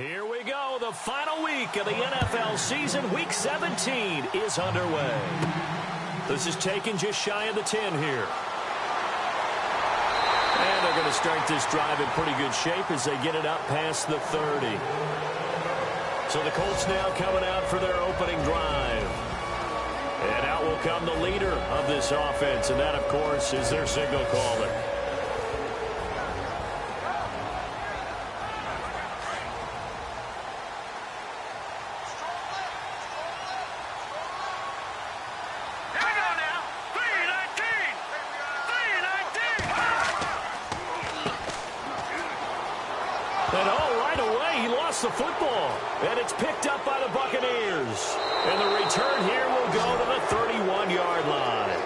Here we go. The final week of the NFL season. Week 17 is underway. This is taken just shy of the 10 here. And they're going to start this drive in pretty good shape as they get it up past the 30. So the Colts now coming out for their opening drive. And out will come the leader of this offense, and that, of course, is their signal caller. The football, and it's picked up by the Buccaneers. And the return here will go to the 31-yard line.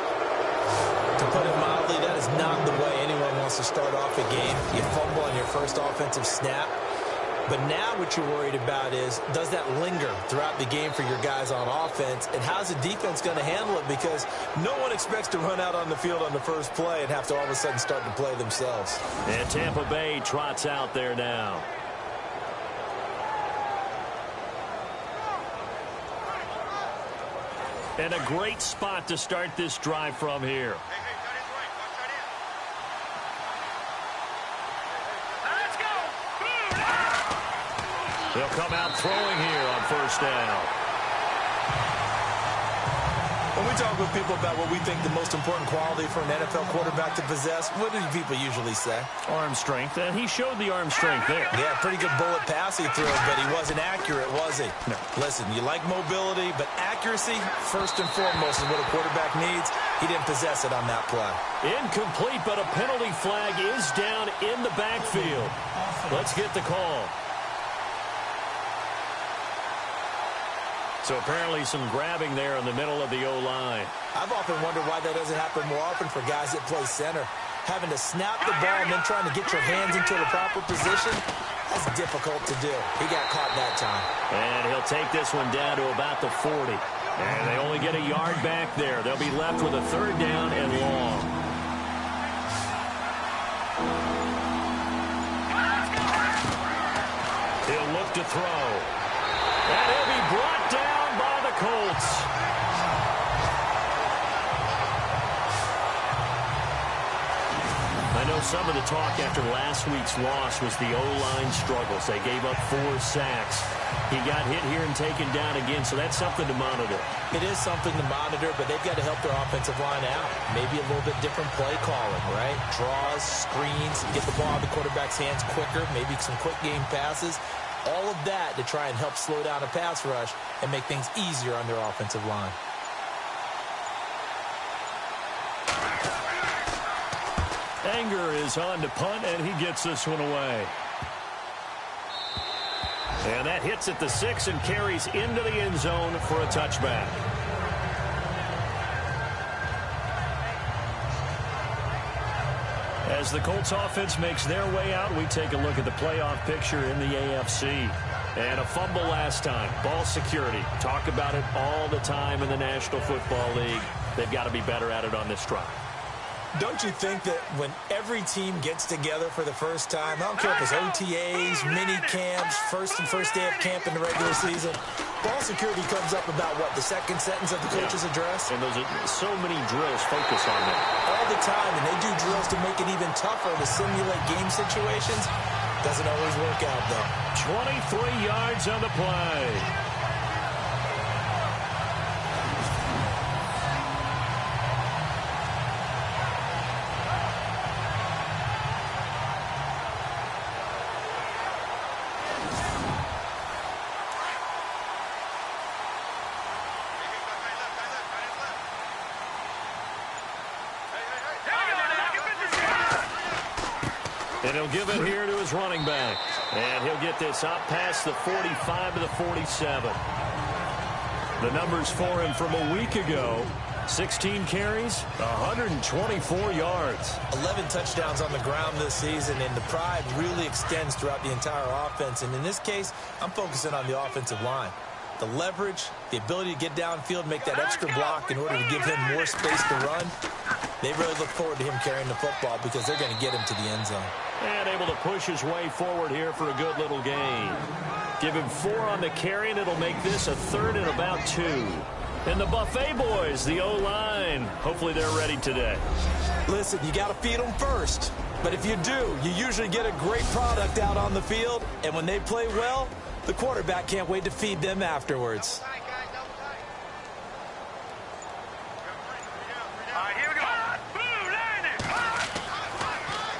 To put it mildly, that is not the way anyone wants to start off a game. You fumble on your first offensive snap. But now what you're worried about is, does that linger throughout the game for your guys on offense? And how's the defense going to handle it? Because no one expects to run out on the field on the first play and have to all of a sudden start to play themselves. And Tampa Bay trots out there now. And a great spot to start this drive from here. Let's go. They'll come out throwing here on first down. When we talk with people about what we think the most important quality for an NFL quarterback to possess, what do people usually say? Arm strength, and he showed the arm strength there. Yeah, pretty good bullet pass he threw, but he wasn't accurate, was he? No. Listen, you like mobility, but accuracy, first and foremost, is what a quarterback needs. He didn't possess it on that play. Incomplete, but a penalty flag is down in the backfield. Let's get the call. So apparently some grabbing there in the middle of the O-line. I've often wondered why that doesn't happen more often for guys that play center. Having to snap the ball and then trying to get your hands into the proper position, that's difficult to do. He got caught that time. And he'll take this one down to about the 40. And they only get a yard back there. They'll be left with a third down and long. He'll look to throw. And he'll be brought down by the Colts. I know some of the talk after last week's loss was the O-line struggles. They gave up 4 sacks. He got hit here and taken down again, so that's something to monitor. It is something to monitor, but they've got to help their offensive line out. Maybe a little bit different play calling, right? Draws, screens, get the ball in the quarterback's hands quicker, maybe some quick game passes. All of that to try and help slow down a pass rush and make things easier on their offensive line. Anger is on to punt, and he gets this one away. And that hits at the 6 and carries into the end zone for a touchback. As the Colts offense makes their way out, we take a look at the playoff picture in the AFC. And a fumble last time. Ball security. Talk about it all the time in the National Football League. They've got to be better at it on this drive. Don't you think that when every team gets together for the first time, I don't care if it's OTAs, mini camps, first day of camp in the regular season, ball security comes up about, what, the second sentence of the coach's address? And those are so many drills focus on that. All the time, and they do drills to make it even tougher to simulate game situations. Doesn't always work out, though. 23 yards on the play. And he'll give it here to his running back. And he'll get this up past the 45 to the 47. The numbers for him from a week ago: 16 carries, 124 yards. 11 touchdowns on the ground this season, and the pride really extends throughout the entire offense. And in this case, I'm focusing on the offensive line. the leverage, the ability to get downfield, make that extra block in order to give him more space to run. They really look forward to him carrying the football because they're going to get him to the end zone. And able to push his way forward here for a good little gain. Give him 4 on the carry, and it'll make this a 3rd and about 2. And the Buffet boys, the O-line, hopefully they're ready today. Listen, you got to feed them first. But if you do, you usually get a great product out on the field. And when they play well, the quarterback can't wait to feed them afterwards.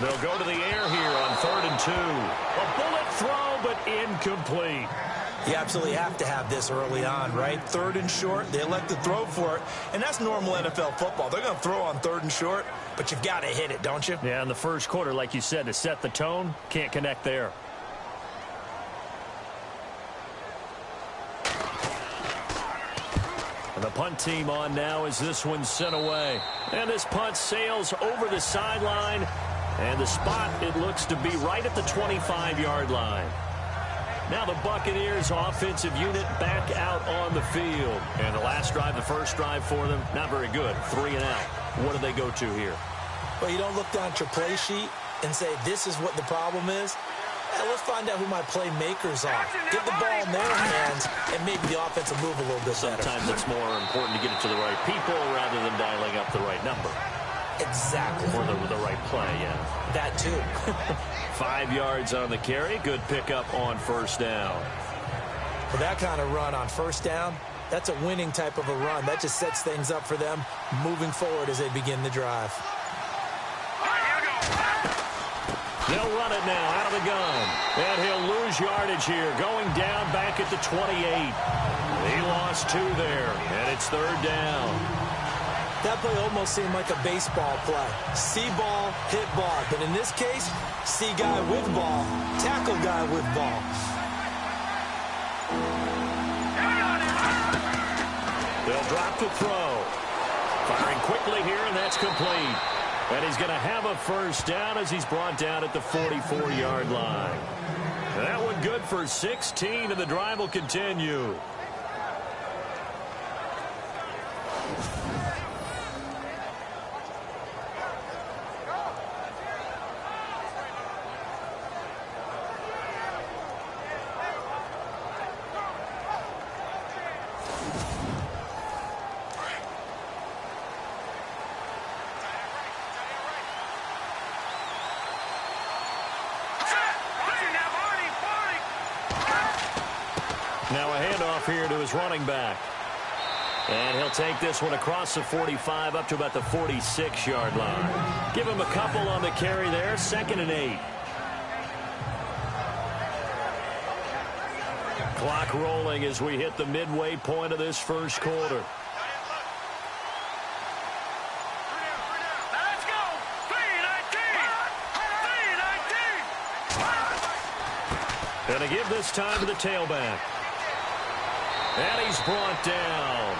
They'll go to the air here on 3rd and 2. A bullet throw, but incomplete. You absolutely have to have this early on, right? 3rd and short, they elect to throw for it. And that's normal NFL football. They're going to throw on 3rd and short, but you've got to hit it, don't you? Yeah, in the first quarter, like you said, to set the tone, can't connect there. And the punt team on now as this one's sent away. And this punt sails over the sideline. And the spot, it looks to be right at the 25-yard line. Now the Buccaneers offensive unit back out on the field. And the last drive, the first drive for them, not very good. 3 and out. What do they go to here? Well, you don't look down at your play sheet and say, this is what the problem is. Let's find out who my playmakers are. Get the ball in their hands, and maybe the offense will move a little bit better. Sometimes it's more important to get it to the right people rather than dialing up the right number. Exactly. Or the right play, yeah. That too. 5 yards on the carry. Good pickup on first down. For that kind of run on first down, that's a winning type of a run. That just sets things up for them moving forward as they begin the drive. They'll run it now out of the gun. And he'll lose yardage here. Going down back at the 28. He lost 2 there. And it's 3rd down. That play almost seemed like a baseball play. See ball, hit ball. But in this case, see guy with ball, tackle guy with ball. They'll drop the throw. Firing quickly here, and that's complete. And he's going to have a first down as he's brought down at the 44-yard line. That one good for 16, and the drive will continue. Now a handoff here to his running back. And he'll take this one across the 45 up to about the 46-yard line. Give him a couple on the carry there. 2nd and 8. Clock rolling as we hit the midway point of this first quarter. Going to give this time to the tailback. And he's brought down.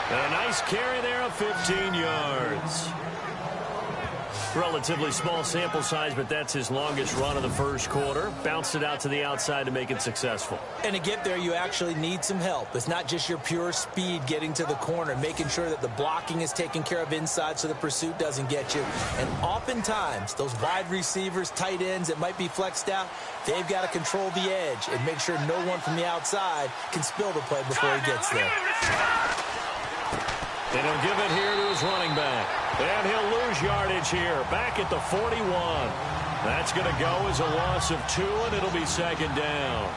And a nice carry there of 15 yards. Relatively small sample size, but that's his longest run of the first quarter. Bounced it out to the outside to make it successful. And to get there, you actually need some help. It's not just your pure speed getting to the corner, making sure that the blocking is taken care of inside so the pursuit doesn't get you. And oftentimes, those wide receivers, tight ends that might be flexed out, they've got to control the edge and make sure no one from the outside can spill the play before he gets there. And he'll give it here to his running back. And he'll lose yardage here, back at the 41. That's going to go as a loss of 2, and it'll be 2nd down.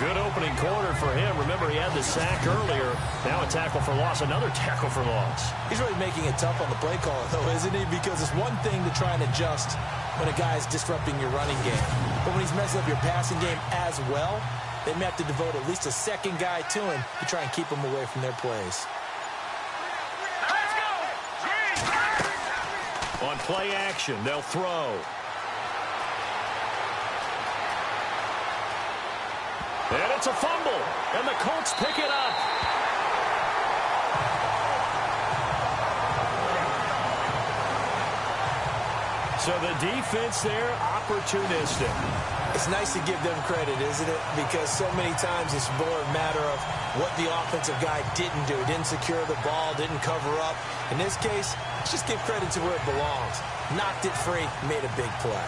Good opening quarter for him. Remember, he had the sack earlier. Now a tackle for loss, another tackle for loss. He's really making it tough on the play caller, though, isn't he? Because it's one thing to try and adjust when a guy is disrupting your running game. But when he's messing up your passing game as well, they may have to devote at least a second guy to him to try and keep him away from their plays. On play action, they'll throw. And it's a fumble, and the Colts pick it up. So the defense there, opportunistic. It's nice to give them credit, isn't it? Because so many times it's more a matter of what the offensive guy didn't do. Didn't secure the ball, didn't cover up. In this case, let's just give credit to where it belongs. Knocked it free, made a big play.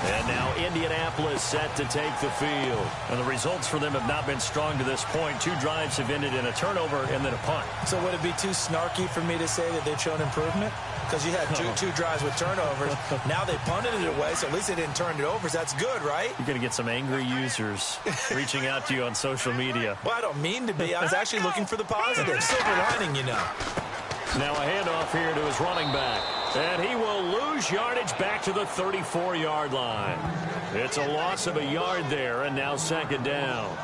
And now Indianapolis set to take the field. And the results for them have not been strong to this point. 2 drives have ended in a turnover and then a punt. So would it be too snarky for me to say that they've shown improvement? Because you had two drives with turnovers. Now they punted it away, so at least they didn't turn it over. So that's good, right? You're going to get some angry users reaching out to you on social media. Well, I don't mean to be. I was actually looking for the positive. Silver lining, you know. Now a handoff here to his running back. And he will lose yardage back to the 34-yard line. It's a loss of a yard there, and now second down.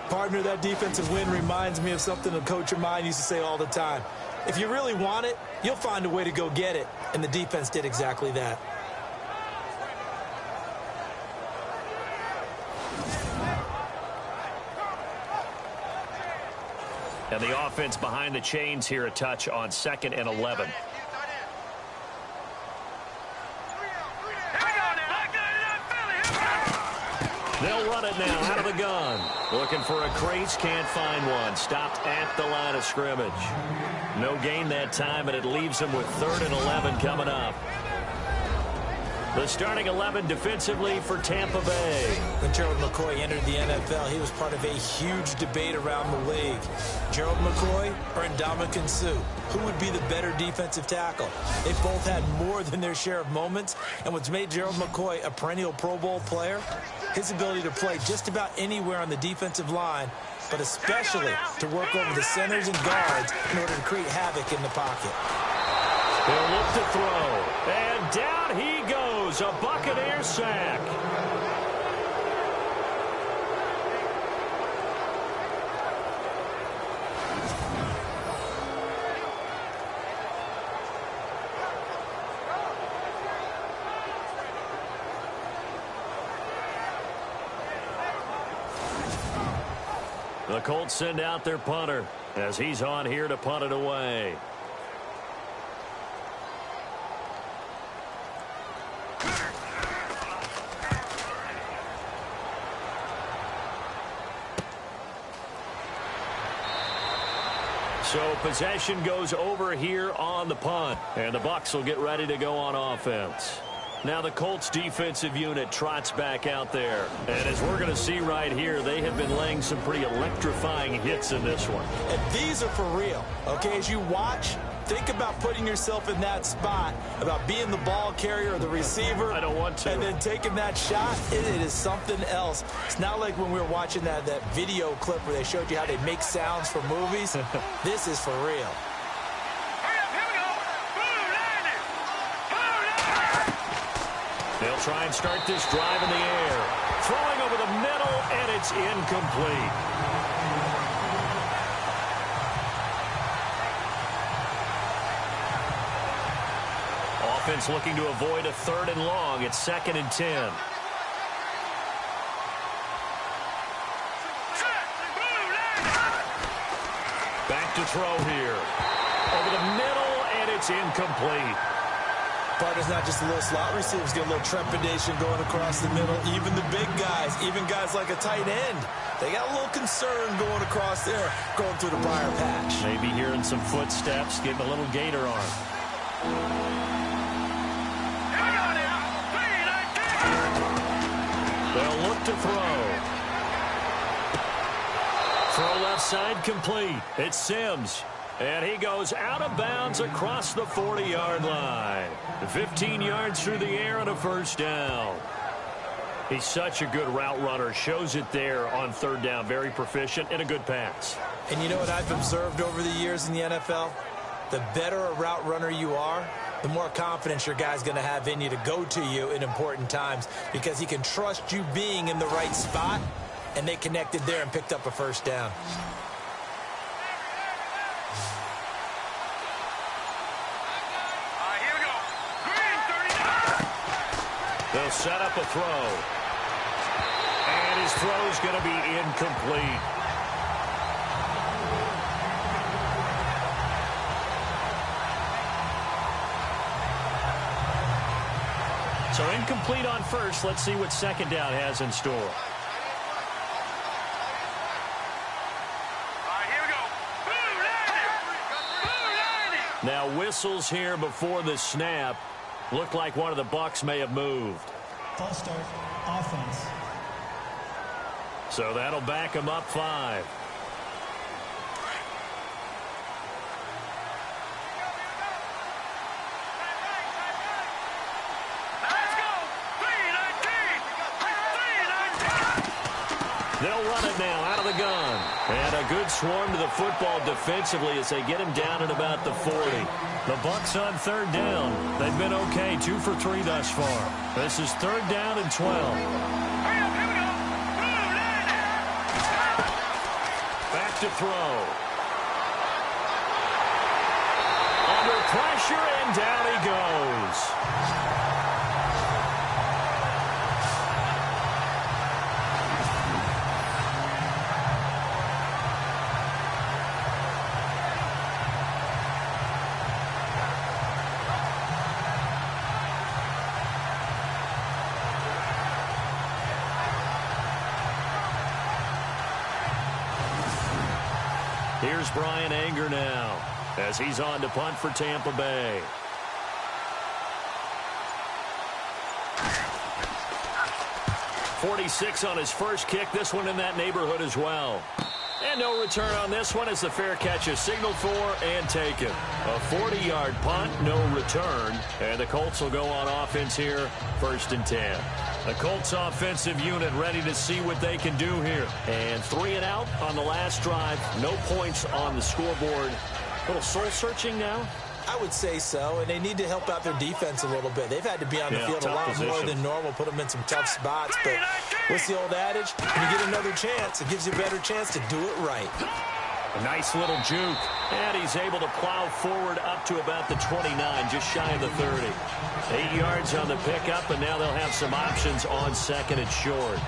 Partner, that defensive win reminds me of something a coach of mine used to say all the time. If you really want it, you'll find a way to go get it. And the defense did exactly that. And the offense behind the chains here, a touch on 2nd and 11. They'll run it now out of the gun. Looking for a crease, can't find one. Stopped at the line of scrimmage. No gain that time, and it leaves them with 3rd and 11 coming up. The starting 11 defensively for Tampa Bay. When Gerald McCoy entered the NFL, he was part of a huge debate around the league. Gerald McCoy or Ndamukong Suh? Who would be the better defensive tackle? They both had more than their share of moments, and what's made Gerald McCoy a perennial Pro Bowl player? His ability to play just about anywhere on the defensive line, but especially to work over the centers and guards in order to create havoc in the pocket. He'll look to throw, and down he goes, a Buccaneer sack. The Colts send out their punter as he's on here to punt it away. So possession goes over here on the punt, and the Bucs will get ready to go on offense. Now the Colts defensive unit trots back out there. And as we're going to see right here, they have been laying some pretty electrifying hits in this one. And these are for real. Okay, as you watch, think about putting yourself in that spot, about being the ball carrier or the receiver. I don't want to. And then taking that shot, it is something else. It's not like when we were watching that video clip where they showed you how they make sounds for movies. This is for real. They'll try and start this drive in the air. Throwing over the middle, and it's incomplete. Offense looking to avoid a 3rd and long. It's 2nd and 10. Back to throw here. Over the middle, and it's incomplete. Partner's not just a little slot receivers, get a little trepidation going across the middle. Even the big guys, even guys like a tight end, they got a little concern going across there, going through the briar patch. Maybe hearing some footsteps, getting a little gator on. They'll look to throw. Throw left side complete. It's Sims. And he goes out of bounds across the 40-yard line. 15 yards through the air and a first down. He's such a good route runner. Shows it there on 3rd down. Very proficient and a good pass. And you know what I've observed over the years in the NFL? The better a route runner you are, the more confidence your guy's going to have in you to go to you in important times because he can trust you being in the right spot, and they connected there and picked up a first down. They'll set up a throw. And his throw's going to be incomplete. So incomplete on first. Let's see what second down has in store. Now whistles here before the snap. Looked like one of the Bucs may have moved. False start, offense. So that'll back him up 5. They'll run it now out of the gun. And a good swarm to the football defensively as they get him down at about the 40. The Bucs on third down. They've been okay, 2 for 3 thus far. This is third down and 12. Back to throw. Under pressure, and down he goes. Here's Brian Anger now as he's on to punt for Tampa Bay. .46 on his first kick. This one in that neighborhood as well. And no return on this one as the fair catch is signaled for and taken. A 40-yard punt, no return. And the Colts will go on offense here, 1st and 10. The Colts offensive unit ready to see what they can do here. And 3 and out on the last drive. No points on the scoreboard. A little soul-searching now? I would say so, and they need to help out their defense a little bit. They've had to be on the field a lot more than normal, put them in some tough spots. But what's the old adage? When you get another chance, it gives you a better chance to do it right. A nice little juke. And he's able to plow forward up to about the 29, just shy of the 30. 8 yards on the pickup, and now they'll have some options on second and short.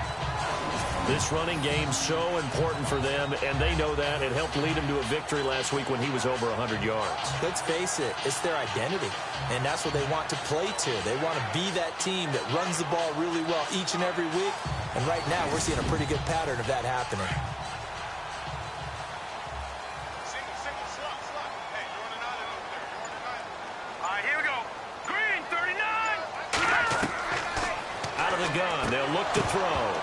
This running game so important for them, and they know that. It helped lead him to a victory last week when he was over 100 yards. Let's face it, it's their identity, and that's what they want to play to. They want to be that team that runs the ball really well each and every week, and right now we're seeing a pretty good pattern of that happening. Here we go. Green, 39. Out of the gun, they'll look to throw.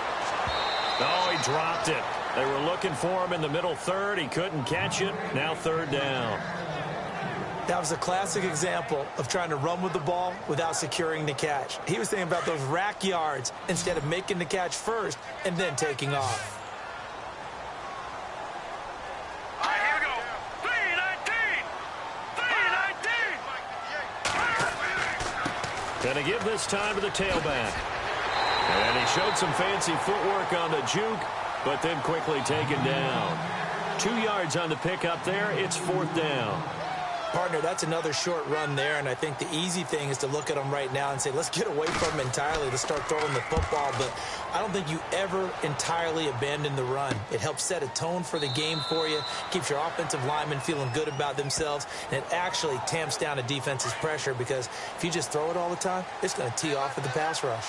Oh, he dropped it. They were looking for him in the middle third. He couldn't catch it. Now third down. That was a classic example of trying to run with the ball without securing the catch. He was thinking about those rack yards instead of making the catch first and then taking off. Here we go. 3-19. 3-19. Gonna give this time to the tailback. And he showed some fancy footwork on the juke, but then quickly taken down. 2 yards on the pickup there. It's 4th down. Partner, that's another short run there, and I think the easy thing is to look at him right now and say, let's get away from him entirely. Let's start throwing the football, but I don't think you ever entirely abandon the run. It helps set a tone for the game for you, keeps your offensive linemen feeling good about themselves, and it actually tamps down a defense's pressure because if you just throw it all the time, it's going to tee off with the pass rush.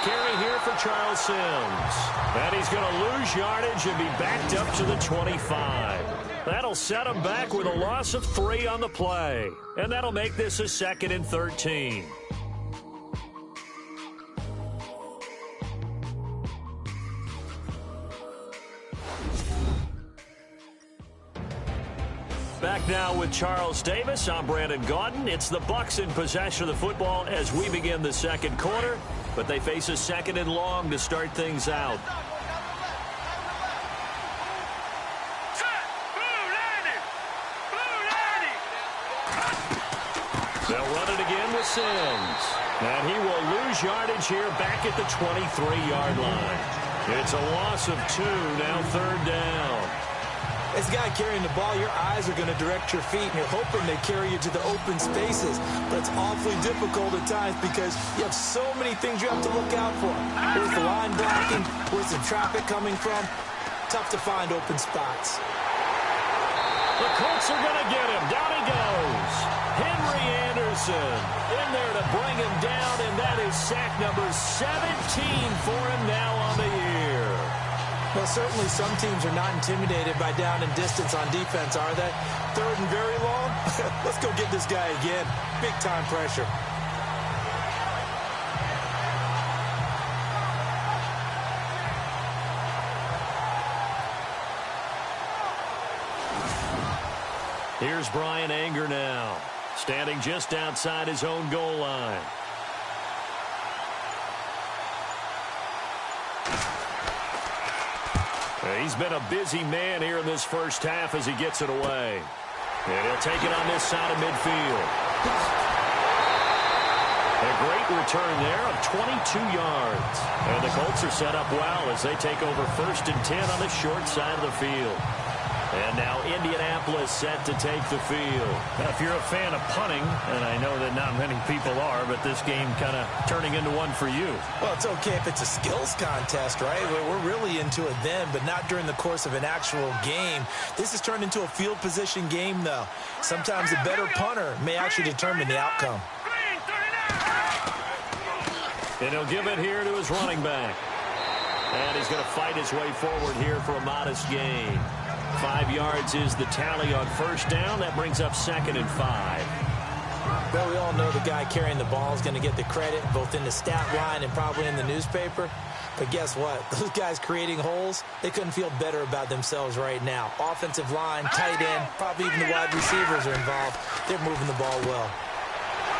Carry here for Charles Sims. And he's going to lose yardage and be backed up to the 25. That'll set him back with a loss of 3 on the play. And that'll make this a 2nd and 13. Back now with Charles Davis. I'm Brandon Gaudin. It's the Bucs in possession of the football as we begin the second quarter. But they face a 2nd and long to start things out. They'll run it again with Sims. And he will lose yardage here back at the 23-yard line. It's a loss of 2, now 3rd down. As a guy carrying the ball, your eyes are going to direct your feet, and you're hoping they carry you to the open spaces. But it's awfully difficult at times because you have so many things you have to look out for. Where's the line blocking? Where's the traffic coming from? Tough to find open spots. The Colts are going to get him. Down he goes. Henry Anderson in there to bring him down, and that is sack number 17 for him now on the year. Well, certainly some teams are not intimidated by down and distance on defense, are they? Third and very long? Let's go get this guy again. Big-time pressure. Here's Brian Anger now, standing just outside his own goal line. He's been a busy man here in this first half as he gets it away. And he'll take it on this side of midfield. A great return there of 22 yards. And the Colts are set up well as they take over 1st and 10 on the short side of the field. And now Indianapolis set to take the field. Now, if you're a fan of punting, and I know that not many people are, but this game kind of turning into one for you. Well, it's okay if it's a skills contest, right? We're really into it then, but not during the course of an actual game. This has turned into a field position game, though. Sometimes a better punter may actually determine the outcome. And he'll give it here to his running back. And he's going to fight his way forward here for a modest gain. 5 yards is the tally on 1st down. That brings up 2nd and 5. Well, we all know the guy carrying the ball is going to get the credit, both in the stat line and probably in the newspaper. But guess what? Those guys creating holes, they couldn't feel better about themselves right now. Offensive line, tight end, probably even the wide receivers are involved. They're moving the ball well.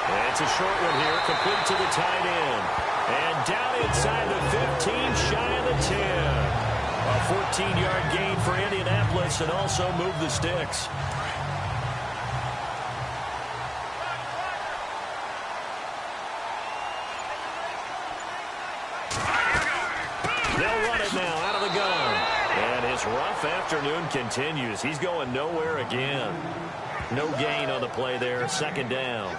And it's a short one here, complete to the tight end. And down inside the 15, shy of the 10. A 14-yard gain for Indianapolis and also move the sticks. They'll run it now out of the gun. And his rough afternoon continues. He's going nowhere again. No gain on the play there. 2nd down.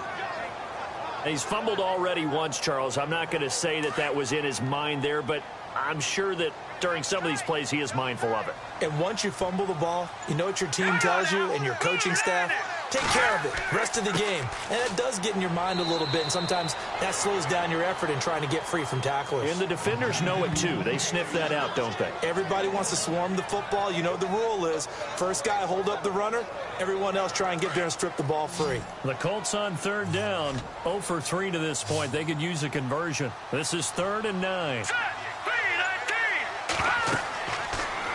He's fumbled already once, Charles. I'm not going to say that that was in his mind there, but I'm sure that during some of these plays he is mindful of it. And once you fumble the ball, you know what your team tells you and your coaching staff? Take care of it. Rest of the game. And it does get in your mind a little bit, and sometimes that slows down your effort in trying to get free from tacklers. And the defenders know it, too. They sniff that out, don't they? Everybody wants to swarm the football. You know the rule is first guy hold up the runner, everyone else try and get there and strip the ball free. The Colts on 3rd down, 0 for 3 to this point. They could use a conversion. This is 3rd and 9.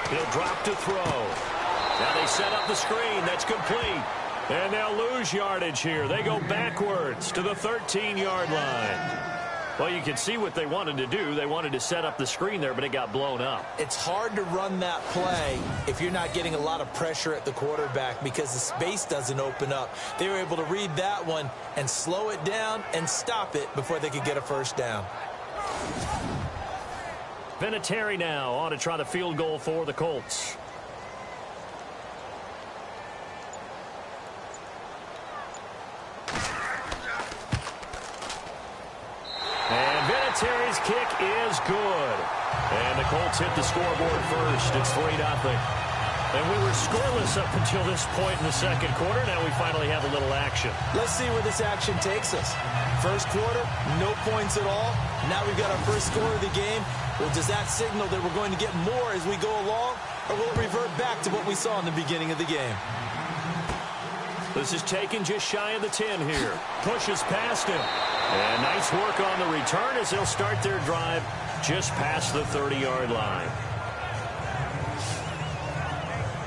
He'll drop to throw. Now they set up the screen. That's complete. And they'll lose yardage here. They go backwards to the 13-yard line. Well, you can see what they wanted to do. They wanted to set up the screen there, but it got blown up. It's hard to run that play if you're not getting a lot of pressure at the quarterback because the space doesn't open up. They were able to read that one and slow it down and stop it before they could get a 1st down. Vinatieri now on to try the field goal for the Colts. And Vinatieri's kick is good. And the Colts hit the scoreboard first. It's 3-0. And we were scoreless up until this point in the 2nd quarter. Now we finally have a little action. Let's see where this action takes us. 1st quarter, no points at all. Now we've got our first score of the game. Well, does that signal that we're going to get more as we go along? Or will it revert back to what we saw in the beginning of the game? This is taken just shy of the 10 here. Pushes past him. And nice work on the return as they'll start their drive just past the 30-yard line.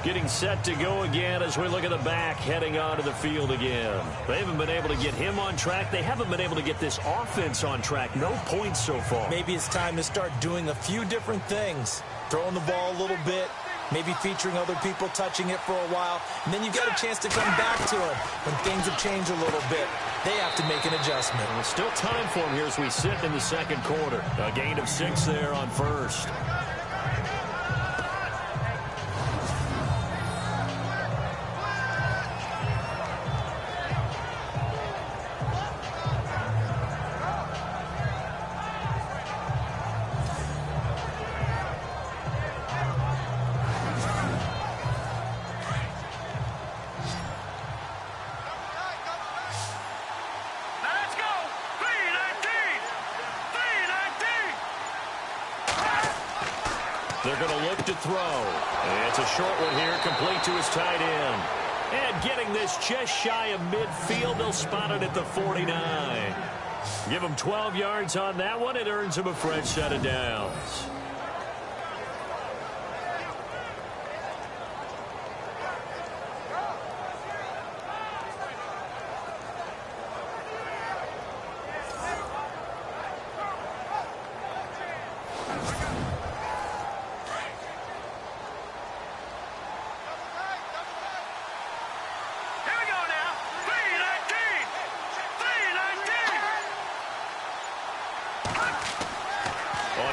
Getting set to go again as we look at the back heading onto the field again. They haven't been able to get him on track. They haven't been able to get this offense on track. No points so far. Maybe it's time to start doing a few different things. Throwing the ball a little bit, maybe featuring other people touching it for a while, and then you got a chance to come back to it when things have changed a little bit. They have to make an adjustment. Well, still time for him here as we sit in the 2nd quarter. A gain of 6 there on 1st. They're going to look to throw. And it's a short one here, complete to his tight end. And getting this just shy of midfield, they'll spot it at the 49. Give him 12 yards on that one. It earns him a fresh set of downs.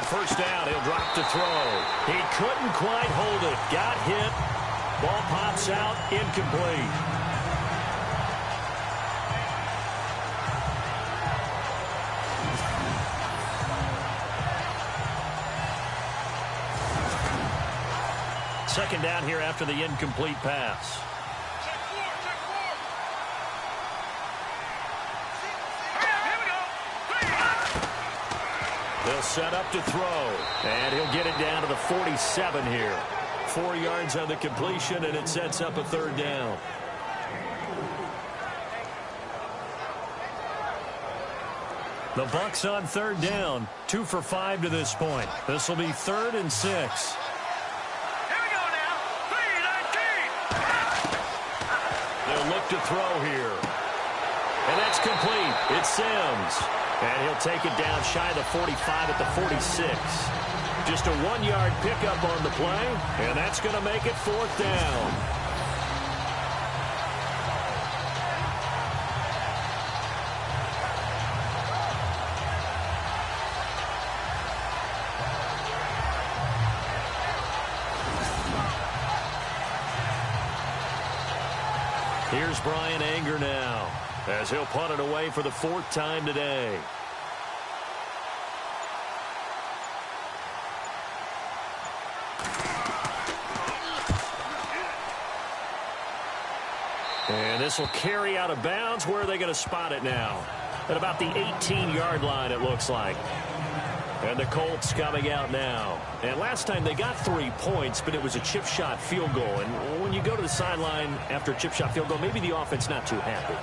First down, he'll drop to throw. He couldn't quite hold it. Got hit. Ball pops out, incomplete. Second down here after the incomplete pass. They'll set up to throw, and he'll get it down to the 47 here. 4 yards on the completion, and it sets up a third down. The Bucs on third down, 2 for 5 to this point. This will be 3rd and 6. Here we go now. 3-19. They'll look to throw here. And that's complete. It's Sims. And he'll take it down shy of the 45 at the 46. Just a 1-yard pickup on the play, and that's going to make it 4th down. Here's Brian Anger now, as he'll punt it away for the 4th time today. And this will carry out of bounds. Where are they going to spot it now? At about the 18-yard line, it looks like. And the Colts coming out now. And last time they got 3 points, but it was a chip shot field goal. And when you go to the sideline after a chip shot field goal, maybe the offense not too happy.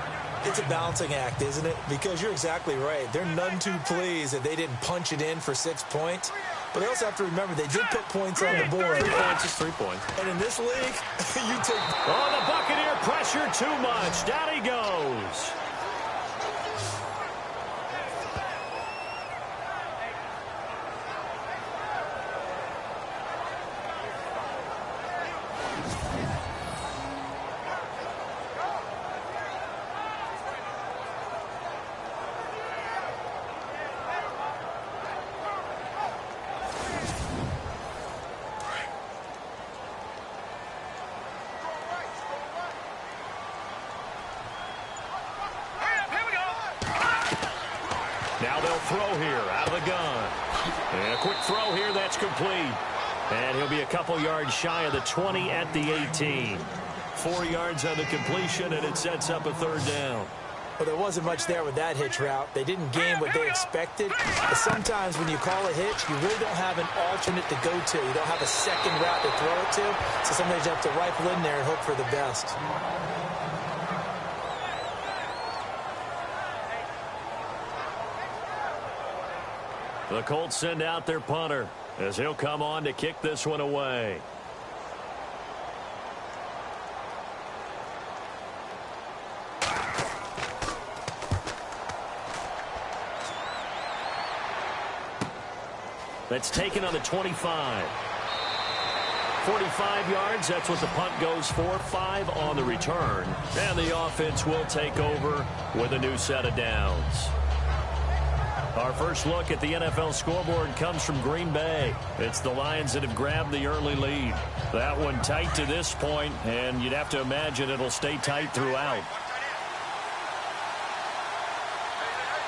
It's a balancing act, isn't it? Because you're exactly right. They're none too pleased that they didn't punch it in for 6 points. But they also have to remember they did put points on the board. 3 points is 3 points. And in this league, you take... Oh, the Buccaneer pressure too much. Down he goes. Now they'll throw here out of the gun. And a quick throw here, that's complete. And he'll be a couple yards shy of the 20 at the 18. 4 yards on the completion, and it sets up a 3rd down. Well, there wasn't much there with that hitch route. They didn't gain what they expected. But sometimes when you call a hitch, you really don't have an alternate to go to. You don't have a second route to throw it to. So sometimes you have to rifle in there and hope for the best. The Colts send out their punter as he'll come on to kick this one away. That's taken on the 25. 45 yards, that's what the punt goes for. 5 on the return. And the offense will take over with a new set of downs. Our first look at the NFL scoreboard comes from Green Bay. It's the Lions that have grabbed the early lead. That one tight to this point, and you'd have to imagine it'll stay tight throughout.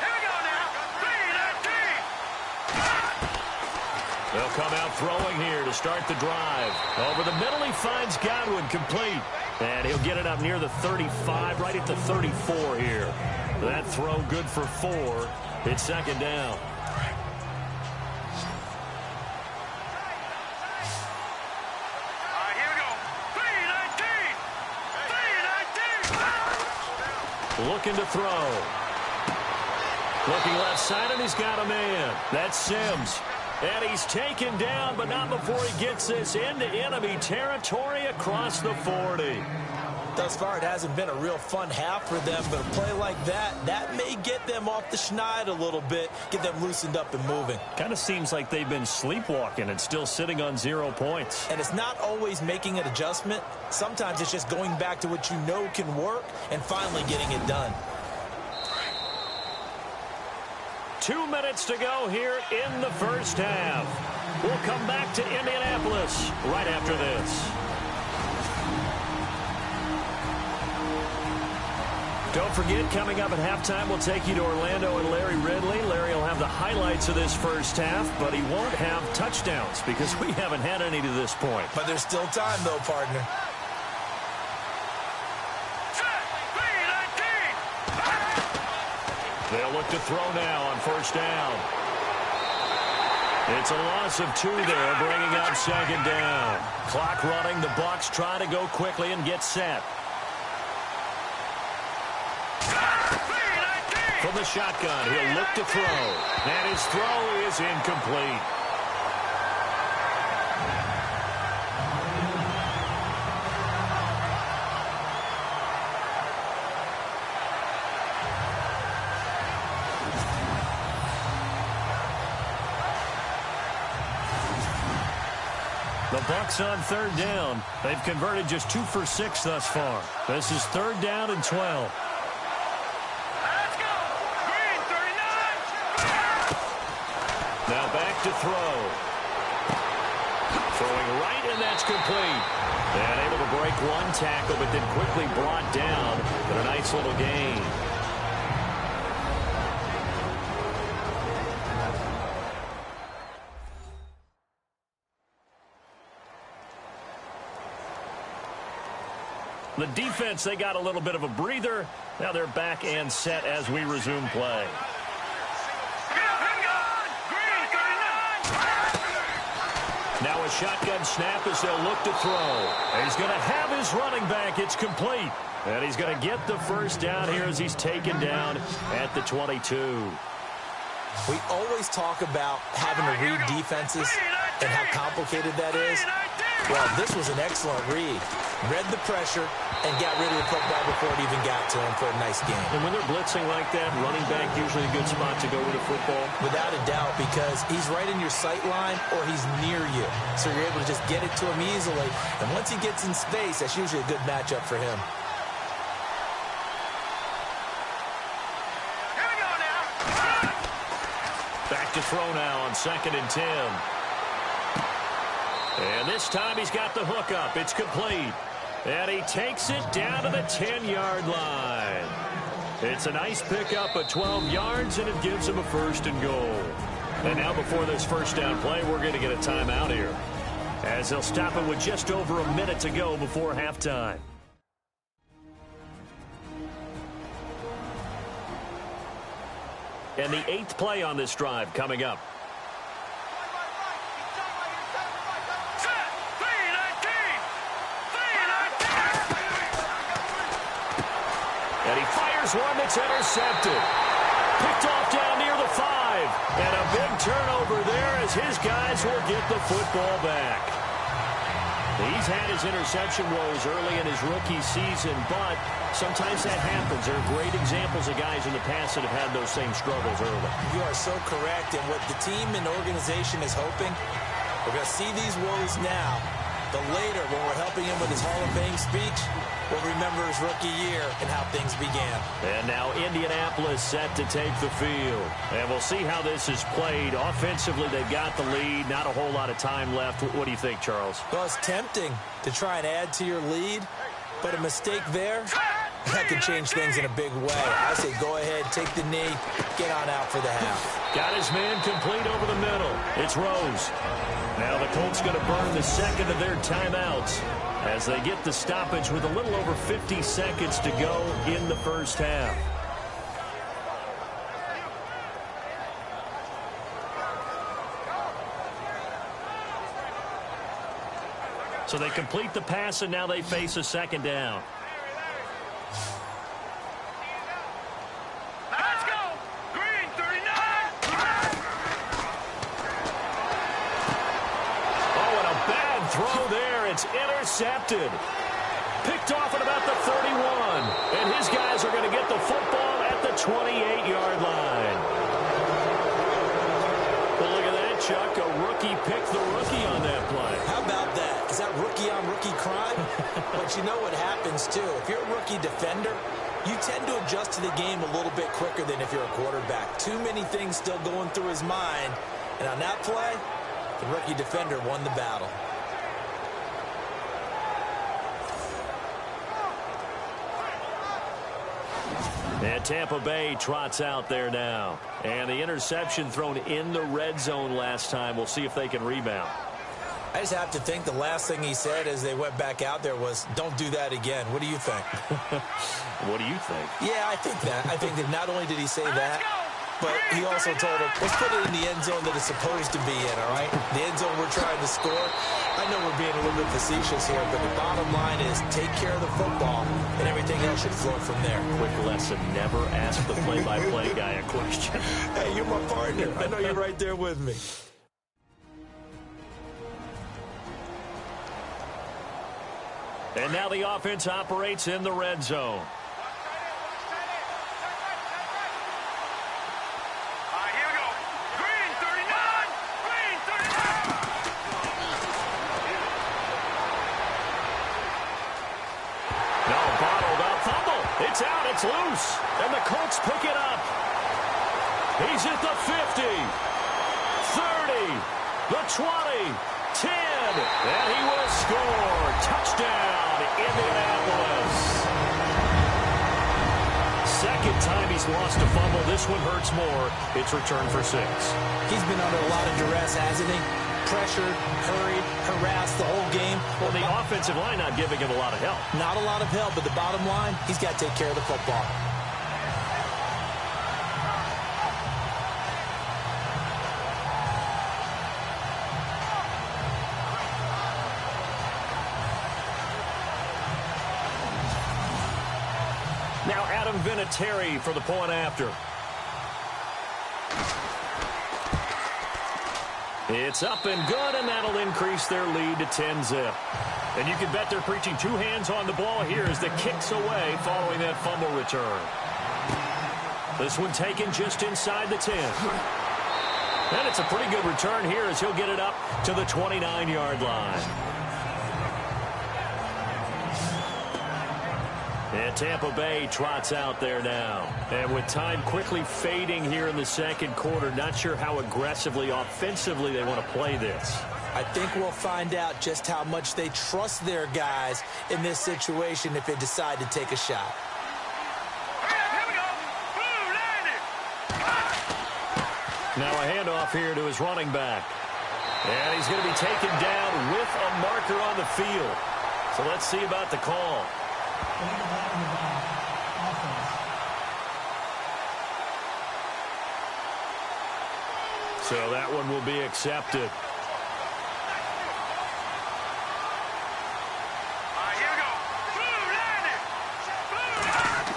Here we go now. 3-19. They'll come out throwing here to start the drive. Over the middle, he finds Godwin complete. And he'll get it up near the 35, right at the 34 here. That throw good for 4. It's 2nd down. Looking to throw. Looking left side, and he's got a man. That's Sims. And he's taken down, but not before he gets this into enemy territory across the 40. Thus far, it hasn't been a real fun half for them, but a play like that may get them off the schneid a little bit, get them loosened up and moving. Kind of seems like they've been sleepwalking and still sitting on 0 points. And it's not always making an adjustment. Sometimes it's just going back to what you know can work and finally getting it done. 2 minutes to go here in the first half. We'll come back to Indianapolis right after this. Don't forget, coming up at halftime, we'll take you to Orlando and Larry Ridley. Larry will have the highlights of this first half, but he won't have touchdowns because we haven't had any to this point. But there's still time, though, partner. They'll look to throw now on first down. It's a loss of 2 there, bringing up second down. Clock running. The Bucs try to go quickly and get set. From the shotgun, he'll look to throw. And his throw is incomplete. The Bucs on third down. They've converted just 2 for 6 thus far. This is third down and 12. Now back to throw. Throwing right, and that's complete. And able to break 1 tackle, but then quickly brought down. But a nice little gain. The defense, they got a little bit of a breather. Now they're back and set as we resume play. Now a shotgun snap as they'll look to throw. He's going to have his running back. It's complete. And he's going to get the first down here as he's taken down at the 22. We always talk about having to read defenses and how complicated that is. Well, this was an excellent read. Read the pressure and got rid of the football before it even got to him for a nice game. And when they're blitzing like that, running back usually a good spot to go with a football. Without a doubt, because he's right in your sight line or he's near you. So you're able to just get it to him easily. And once he gets in space, that's usually a good matchup for him. Here we go now. Back to throw now on 2nd and 10. And this time he's got the hook up. It's complete. And he takes it down to the 10-yard line. It's a nice pickup of 12 yards, and it gives him a 1st and goal. And now before this first down play, we're going to get a timeout here, as they'll stop it with just over a minute to go before halftime. And the 8th play on this drive coming up. And he fires one that's intercepted. Picked off down near the 5. And a big turnover there as his guys will get the football back. He's had his interception woes early in his rookie season, but sometimes that happens. There are great examples of guys in the past that have had those same struggles early. You are so correct. And what the team and organization is hoping, we're going to see these woes now. But later, when we're helping him with his Hall of Fame speech, we'll remember his rookie year and how things began. And now Indianapolis set to take the field. And we'll see how this is played. Offensively, they've got the lead. Not a whole lot of time left. What do you think, Charles? Well, it's tempting to try and add to your lead, but a mistake there, that could change things in a big way. I say go ahead, take the knee, get on out for the half. Got his man complete over the middle. It's Rose. Now the Colts going to burn the second of their timeouts as they get the stoppage with a little over 50 seconds to go in the first half. So they complete the pass, and now they face a second down. it's intercepted. Picked off at about the 31. And his guys are going to get the football at the 28-yard line. Well, look at that, Chuck. A rookie picked the rookie on that play. How about that? Is that rookie-on-rookie crime? But you know what happens, too. If you're a rookie defender, you tend to adjust to the game a little bit quicker than if you're a quarterback. Too many things still going through his mind. And on that play, the rookie defender won the battle. And Tampa Bay trots out there now. And the interception thrown in the red zone last time. We'll see if they can rebound. I just have to think the last thing he said as they went back out there was, don't do that again. What do you think? What do you think? Yeah, I think that. I think that not only did he say that, but he also told him, let's put it in the end zone that it's supposed to be in, all right? The end zone we're trying to score. I know we're being a little bit facetious here, but the bottom line is take care of the football, and everything else should flow from there. Quick lesson, never ask the play-by-play guy a question. Hey, you're my partner. I know you're right there with me. And now the offense operates in the red zone. Here we go. Green 39. Green 39. No, bottled up. Fumble. It's out. It's loose. And the Colts pick it up. He's at the 50. 30. The 20. 10. And he will score. Touchdown, Indianapolis. Second time he's lost a fumble. This one hurts more. It's returned for 6. He's been under a lot of duress, hasn't he? Pressured, hurried, harassed the whole game. Well, the offensive line not giving him a lot of help. Not a lot of help, but the bottom line, he's got to take care of the football. Now Adam Vinatieri for the point after. It's up and good, and that'll increase their lead to 10-zip. And you can bet they're preaching two hands on the ball here as the kick's away following that fumble return. This one taken just inside the 10. And it's a pretty good return here as he'll get it up to the 29-yard line. And Tampa Bay trots out there now. And with time quickly fading here in the second quarter, not sure how aggressively, offensively they want to play this. I think we'll find out just how much they trust their guys in this situation if they decide to take a shot. Here we go. Blue landed. Now a handoff here to his running back. And he's going to be taken down with a marker on the field. So let's see about the call. So that one will be accepted. Here we go. Blue landed. Blue landed.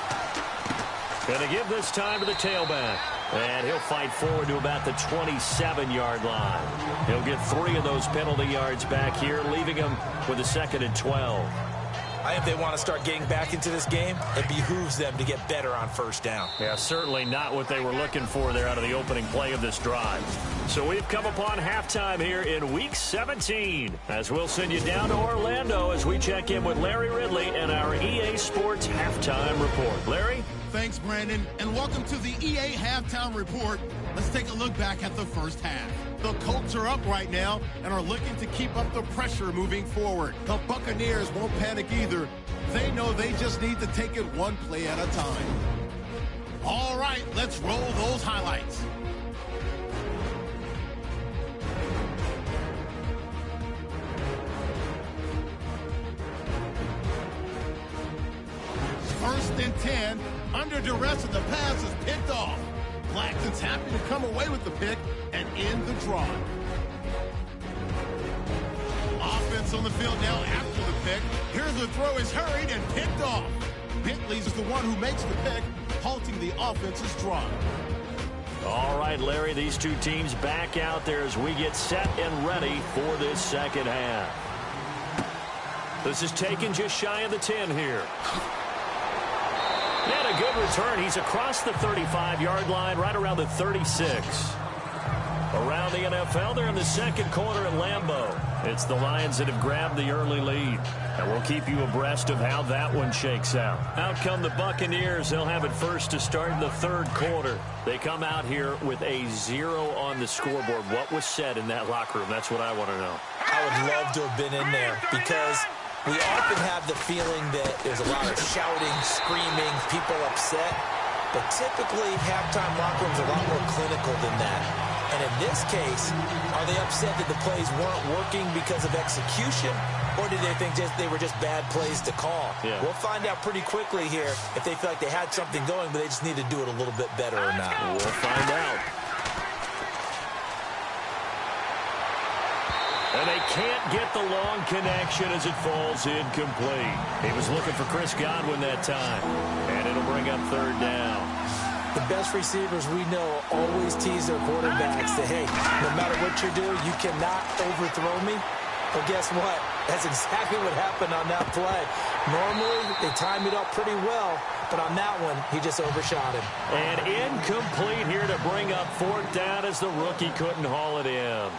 Going to give this time to the tailback. And he'll fight forward to about the 27-yard line. He'll get 3 of those penalty yards back here, leaving him with a 2nd and 12. If they want to start getting back into this game, it behooves them to get better on first down. Yeah, certainly not what they were looking for there out of the opening play of this drive. So we've come upon halftime here in Week 17. As we'll send you down to Orlando as we check in with Larry Ridley and our EA Sports Halftime Report. Larry? Thanks, Brandon, and welcome to the EA Halftime Report. Let's take a look back at the first half. The Colts are up right now and are looking to keep up the pressure moving forward. The Buccaneers won't panic either. They know they just need to take it one play at a time. All right, let's roll those highlights. First and 10, under duress, and the pass is picked off. Blackton's happy to come away with the pick and end the drive. Offense on the field now after the pick. Here's the throw is hurried and picked off. Bentley's is the one who makes the pick, halting the offense's drive. All right, Larry, these two teams back out there as we get set and ready for this second half. This is taken just shy of the 10 here. And a good return. He's across the 35-yard line, right around the 36. Around the NFL, they're in the second quarter at Lambeau. It's the Lions that have grabbed the early lead. And we'll keep you abreast of how that one shakes out. Out come the Buccaneers. They'll have it first to start in the third quarter. They come out here with a 0 on the scoreboard. What was said in that locker room? That's what I want to know. I would love to have been in there because we often have the feeling that there's a lot of shouting, screaming, people upset. But typically, halftime locker rooms are a lot more clinical than that. And in this case, are they upset that the plays weren't working because of execution, or did they think they were just bad plays to call? Yeah. We'll find out pretty quickly here if they feel like they had something going, but they just need to do it a little bit better or not. We'll find out. And they can't get the long connection as it falls incomplete. He was looking for Chris Godwin that time, and it'll bring up third down. The best receivers we know always tease their quarterbacks that, hey, no matter what you do, you cannot overthrow me. But guess what? That's exactly what happened on that play. Normally, they time it up pretty well, but on that one, he just overshot him. And incomplete here to bring up fourth down as the rookie couldn't haul it in.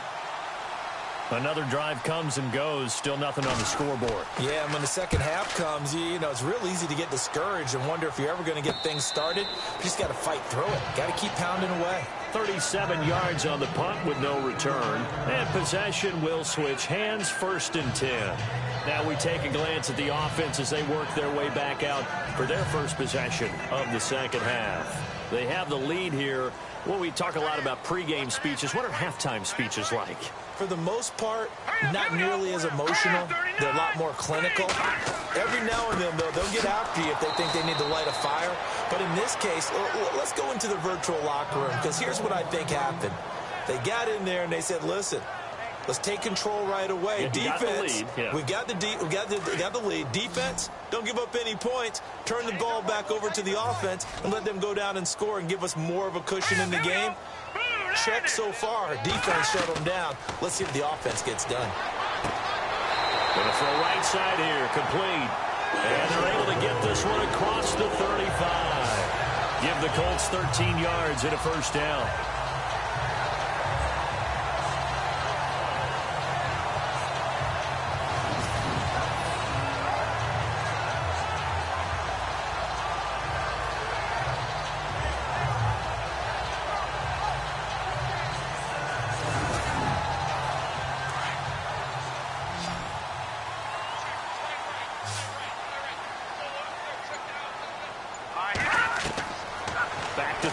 Another drive comes and goes, still nothing on the scoreboard. Yeah, and when the second half comes, you know, it's real easy to get discouraged and wonder if you're ever going to get things started. You just got to fight through it. Got to keep pounding away. 37 yards on the punt with no return. And possession will switch hands, 1st and 10. Now we take a glance at the offense as they work their way back out for their first possession of the second half. They have the lead here. Well, we talk a lot about pregame speeches. What are halftime speeches like? For the most part, not nearly as emotional. They're a lot more clinical. Every now and then, though, they'll get after you if they think they need to light a fire. But in this case, let's go into the virtual locker room, because here's what I think happened. They got in there and they said, listen, let's take control right away. Yeah, Defense, we got the lead. Defense, don't give up any points. Turn the ball back over to the offense and let them go down and score and give us more of a cushion in the game. Check so far. Defense shut them down. Let's see if the offense gets done. Going to throw right side here, complete. And they're able to get this one across the 35. Give the Colts 13 yards and a first down.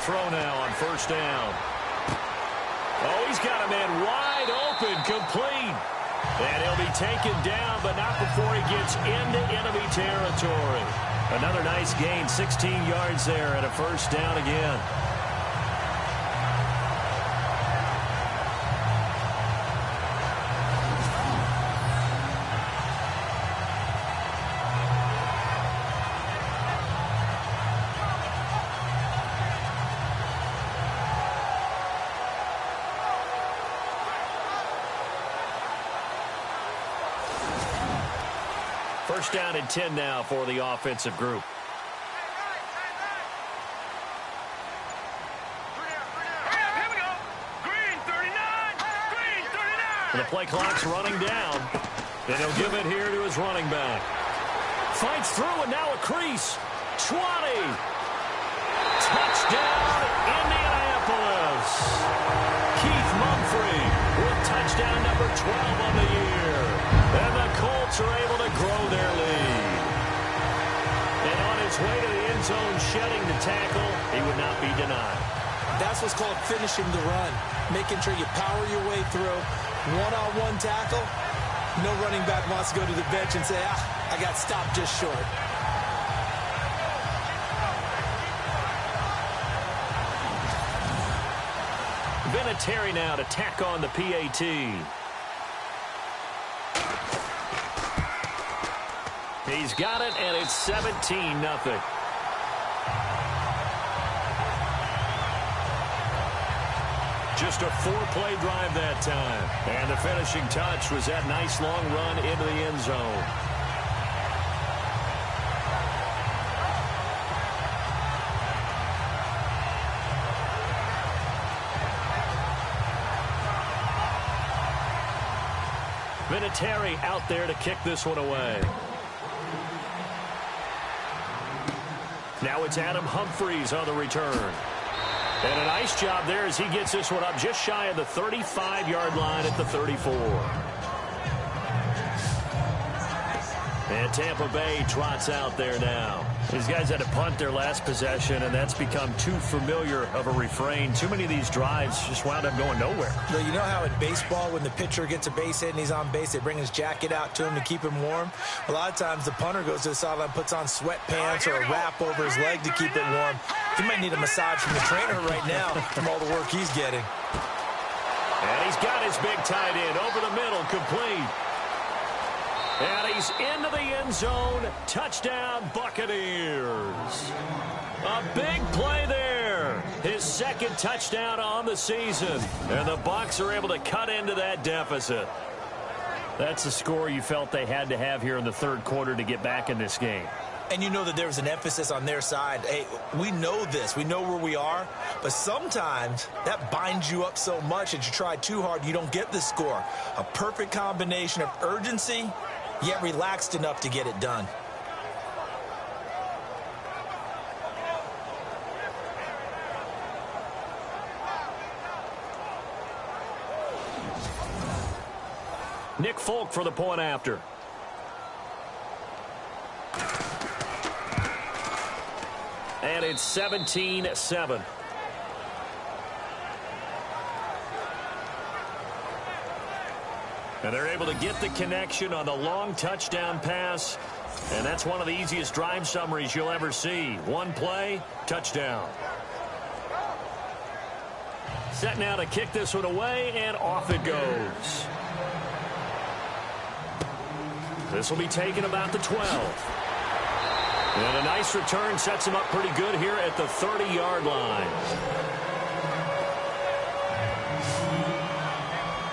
Throw now on first down. Oh, he's got a man wide open, complete. And he'll be taken down, but not before he gets into enemy territory. Another nice gain, 16 yards there, and a first down again. First down and 10 now for the offensive group. Here we go. Green 39. Green 39. The play clock's running down. And he'll give it here to his running back. Fights through and now a crease. 20. Touchdown, Indianapolis. Keith Mumphrey with touchdown number 12 on the year. And the Colts are able to grow their lead. And on his way to the end zone, shedding the tackle, he would not be denied. That's what's called finishing the run. Making sure you power your way through. One-on-one tackle. No running back wants to go to the bench and say, I got stopped just short. Vinatieri now to tack on the PAT. He's got it, and it's 17-0. Just a 4-play drive that time. And the finishing touch was that nice long run into the end zone. Vinatieri out there to kick this one away. Now it's Adam Humphries on the return. And a nice job there as he gets this one up just shy of the 35-yard line at the 34. And Tampa Bay trots out there now. These guys had to punt their last possession, and that's become too familiar of a refrain. Too many of these drives just wound up going nowhere. Well, you know how in baseball, when the pitcher gets a base hit and he's on base, they bring his jacket out to him to keep him warm? A lot of times the punter goes to the sideline, puts on sweatpants or a wrap over his leg to keep it warm. He might need a massage from the trainer right now from all the work he's getting. And he's got his big tight end over the middle, complete. And he's into the end zone. Touchdown, Buccaneers. A big play there. His second touchdown on the season. And the Bucs are able to cut into that deficit. That's the score you felt they had to have here in the third quarter to get back in this game. And you know that there was an emphasis on their side. Hey, we know this. We know where we are. But sometimes that binds you up so much that you try too hard, you don't get the score. A perfect combination of urgency, yet relaxed enough to get it done. Nick Folk for the point after. And it's 17-7. And they're able to get the connection on the long touchdown pass. And that's one of the easiest drive summaries you'll ever see. One play, touchdown. Set now to kick this one away, and off it goes. This will be taken about the 12. And a nice return sets him up pretty good here at the 30-yard line.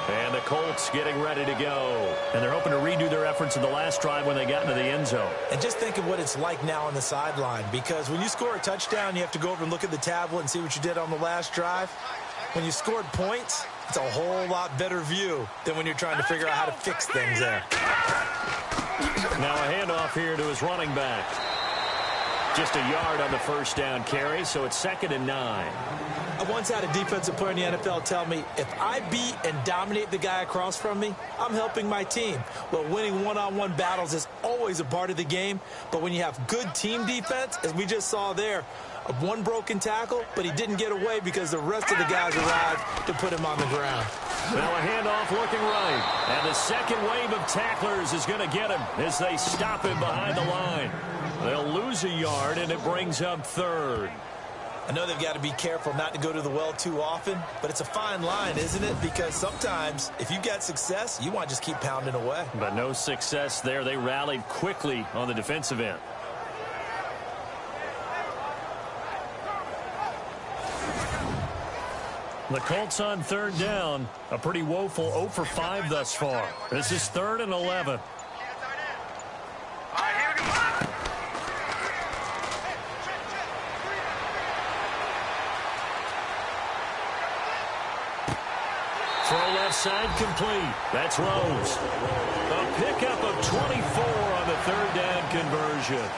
And the Colts getting ready to go. And they're hoping to redo their efforts in the last drive when they got into the end zone. And just think of what it's like now on the sideline, because when you score a touchdown, you have to go over and look at the tablet and see what you did on the last drive. When you scored points, it's a whole lot better view than when you're trying to figure out how to fix things there. Now a handoff here to his running back. Just a yard on the first down carry, so it's 2nd and 9. I once had a defensive player in the NFL tell me, if I beat and dominate the guy across from me, I'm helping my team. Well, winning one-on-one battles is always a part of the game, but when you have good team defense, as we just saw there, one broken tackle, but he didn't get away because the rest of the guys arrived to put him on the ground. Now a handoff looking right, and the second wave of tacklers is going to get him as they stop him behind the line. They'll lose a yard, and it brings up 3rd. I know they've got to be careful not to go to the well too often, but it's a fine line, isn't it? Because sometimes, if you get success, you want to just keep pounding away. But no success there. They rallied quickly on the defensive end. The Colts on 3rd down. A pretty woeful 0 for 5 thus far. This is 3rd and 11. Throw left side complete. That's Rose. A pickup of 24 on the 3rd down conversion.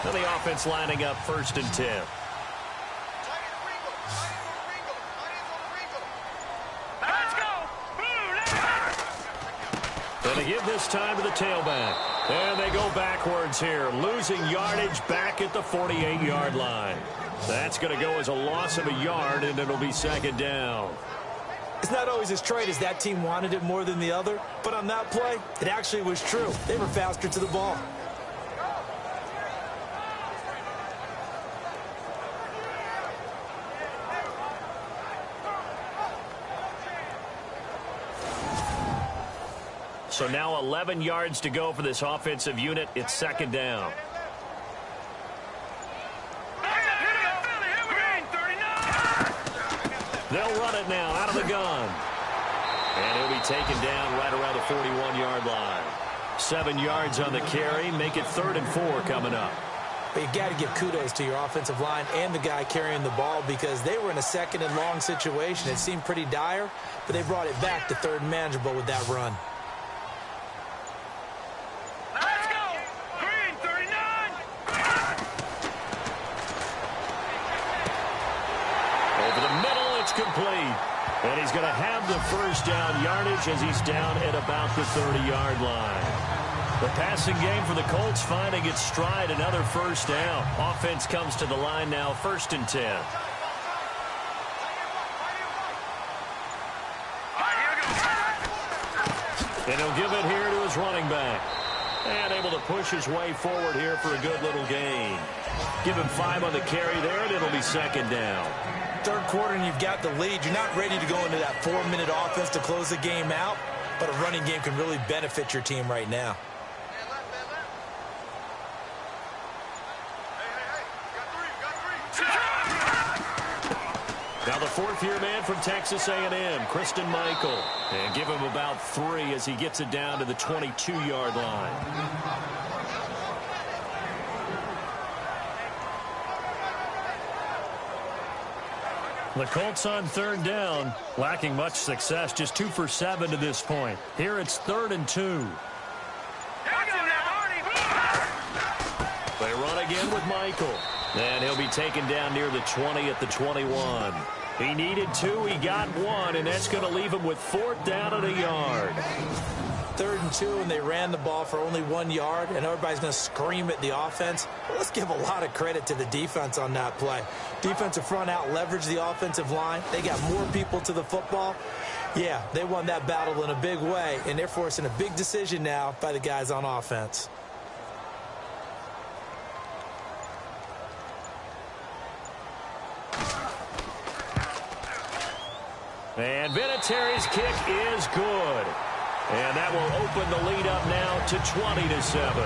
And the offense lining up 1st and 10. And they give this time to the tailback. And they go backwards here, losing yardage back at the 48-yard line. That's going to go as a loss of a yard, and it'll be 2nd down. It's not always as straight as that team wanted it more than the other, but on that play, it actually was true. They were faster to the ball. So now 11 yards to go for this offensive unit. It's 2nd down. They'll run it now out of the gun. And he'll be taken down right around the 41-yard line. 7 yards on the carry. Make it 3rd and 4 coming up. But you got to give kudos to your offensive line and the guy carrying the ball because they were in a 2nd and long situation. It seemed pretty dire, but they brought it back to 3rd and manageable with that run. Let's go! Green 39! Over the middle, it's complete. And he's going to have the first down yardage as he's down at about the 30-yard line. The passing game for the Colts finding its stride, another first down. Offense comes to the line now, 1st and 10. And he'll give it here to his running back. And able to push his way forward here for a good little gain. Give him 5 on the carry there, and it'll be 2nd down. 3rd quarter and you've got the lead. You're not ready to go into that 4-minute offense to close the game out, but a running game can really benefit your team right now. Now the 4th-year man from Texas A&M, Christine Michael. And give him about 3 as he gets it down to the 22-yard line. The Colts on 3rd down, lacking much success, just 2 for 7 to this point. Here it's 3rd and 2. They run again with Michael. And he'll be taken down near the 20 at the 21. He needed 2, he got 1, and that's going to leave him with 4th down and a yard. 3rd and 2, and they ran the ball for only 1 yard, and everybody's going to scream at the offense. Well, let's give a lot of credit to the defense on that play. Defensive front out leveraged the offensive line. They got more people to the football. Yeah, they won that battle in a big way, and they're forcing a big decision now by the guys on offense. And Vinatieri's kick is good. And that will open the lead up now to 20-7.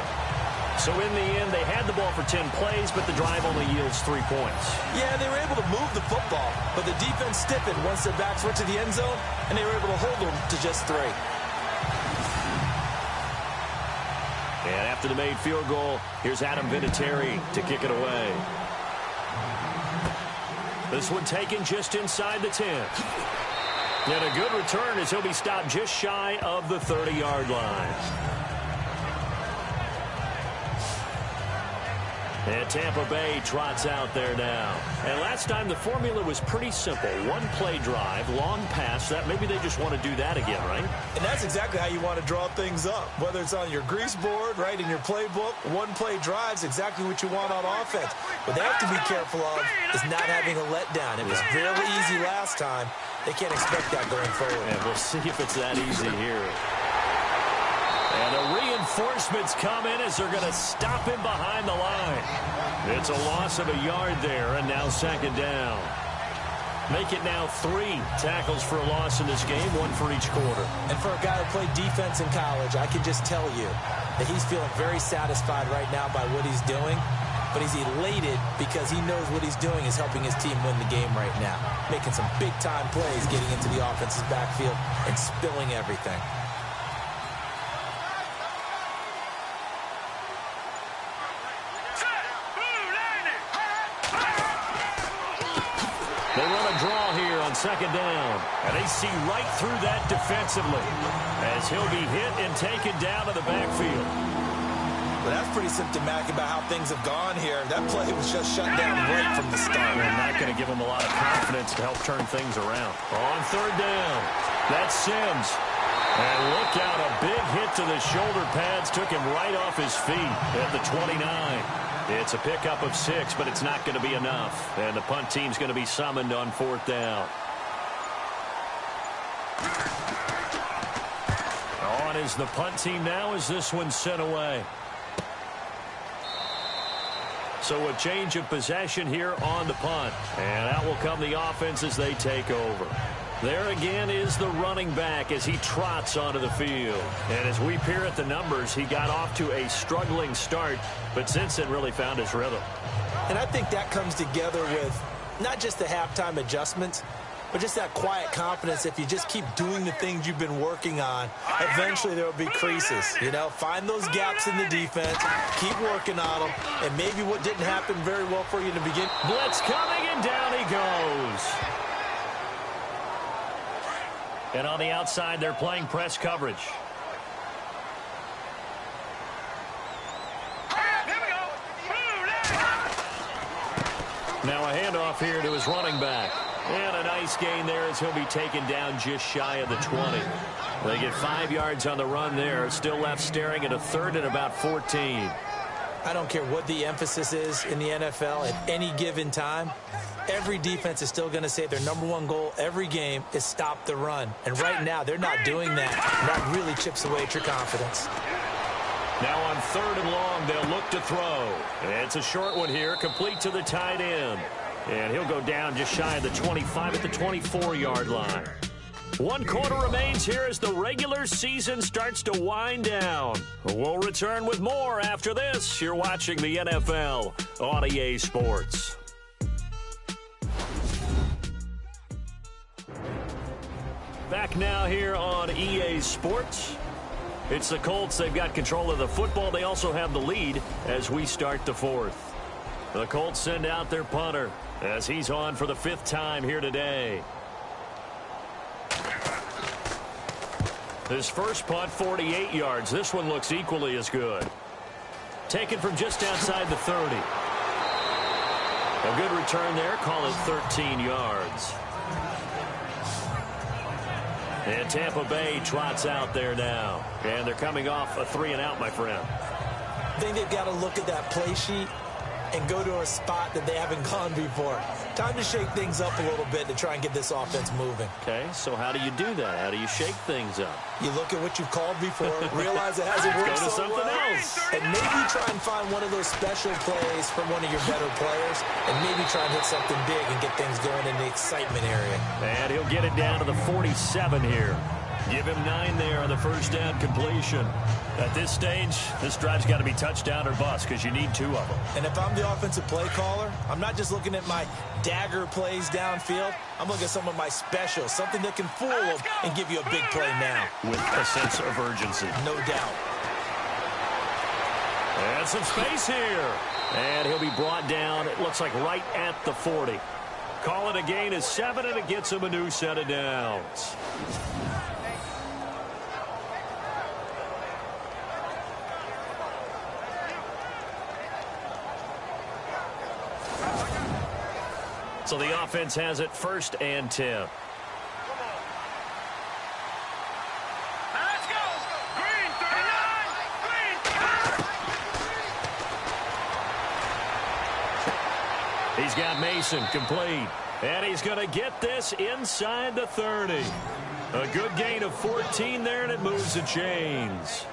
So in the end, they had the ball for 10 plays, but the drive only yields 3 points. Yeah, they were able to move the football, but the defense stiffened once their backs went to the end zone, and they were able to hold them to just 3. And after the made field goal, here's Adam Vinatieri to kick it away. This one taken just inside the 10. And a good return as he'll be stopped just shy of the 30-yard line. And Tampa Bay trots out there now. And last time the formula was pretty simple. 1-play drive, long pass. That maybe they just want to do that again, right? And that's exactly how you want to draw things up. Whether it's on your grease board, right, in your playbook, 1-play drive's exactly what you want on offense. What they have to be careful of is not having a letdown. It was really easy last time. They can't expect that going forward. And we'll see if it's that easy here. And the reinforcements come in as they're going to stop him behind the line. It's a loss of a yard there, and now 2nd down. Make it now 3 tackles for a loss in this game, 1 for each quarter. And for a guy who played defense in college, I can just tell you that he's feeling very satisfied right now by what he's doing. But he's elated because he knows what he's doing is helping his team win the game right now. Making some big-time plays, getting into the offense's backfield, and spilling everything. They run a draw here on 2nd down. And they see right through that defensively as he'll be hit and taken down to the backfield. Well, that's pretty symptomatic about how things have gone here. That play was just shut down right from the start. And not going to give him a lot of confidence to help turn things around. On 3rd down, that's Sims. And look out, a big hit to the shoulder pads took him right off his feet at the 29. It's a pickup of 6, but it's not going to be enough. And the punt team's going to be summoned on 4th down. On is the punt team now as this one's sent away. So a change of possession here on the punt. And out will come the offense as they take over. There again is the running back as he trots onto the field. And as we peer at the numbers, he got off to a struggling start, but since then really found his rhythm. And I think that comes together with not just the halftime adjustments, but just that quiet confidence. If you just keep doing the things you've been working on, eventually there will be creases. You know, find those gaps in the defense, keep working on them, and maybe what didn't happen very well for you in the beginning. Blitz coming, and down he goes. And on the outside, they're playing press coverage. Now a handoff here to his running back. And a nice gain there as he'll be taken down just shy of the 20. They get 5 yards on the run there. Still left staring at a third and about 14. I don't care what the emphasis is in the NFL at any given time. Every defense is still going to say their #1 goal every game is stop the run. And right now, they're not doing that. That really chips away at your confidence. Now on 3rd and long, they'll look to throw. It's a short one here, complete to the tight end. And he'll go down just shy of the 25 at the 24-yard line. 1 quarter remains here as the regular season starts to wind down. We'll return with more after this. You're watching the NFL on EA Sports. Back now here on EA Sports. It's the Colts. They've got control of the football. They also have the lead as we start the 4th. The Colts send out their punter as he's on for the 5th time here today. His first punt, 48 yards. This one looks equally as good. Taken from just outside the 30. A good return there. Call it 13 yards. And Tampa Bay trots out there now. And they're coming off a 3-and-out, my friend. I think they've got to look at that play sheet and go to a spot that they haven't gone before. Time to shake things up a little bit to try and get this offense moving. Okay, so how do you do that? How do you shake things up? You look at what you've called before, realize it hasn't worked Go to so something well, else. and maybe try and find one of those special plays from one of your better players, and maybe try and hit something big and get things going in the excitement area. And he'll get it down to the 47 here. Give him 9 there on the first down completion. At this stage, this drive's got to be touchdown or bust because you need 2 of them. And if I'm the offensive play caller, I'm not just looking at my dagger plays downfield. I'm looking at some of my specials, something that can fool them and give you a big play now. With a sense of urgency. No doubt. And some space here. And he'll be brought down, it looks like right at the 40. Call it a gain of 7, and it gets him a new set of downs. So the offense has it 1st and 10. Let's go! Green 39! Green! He's got Mason complete. And he's going to get this inside the 30. A good gain of 14 there, and it moves the chains.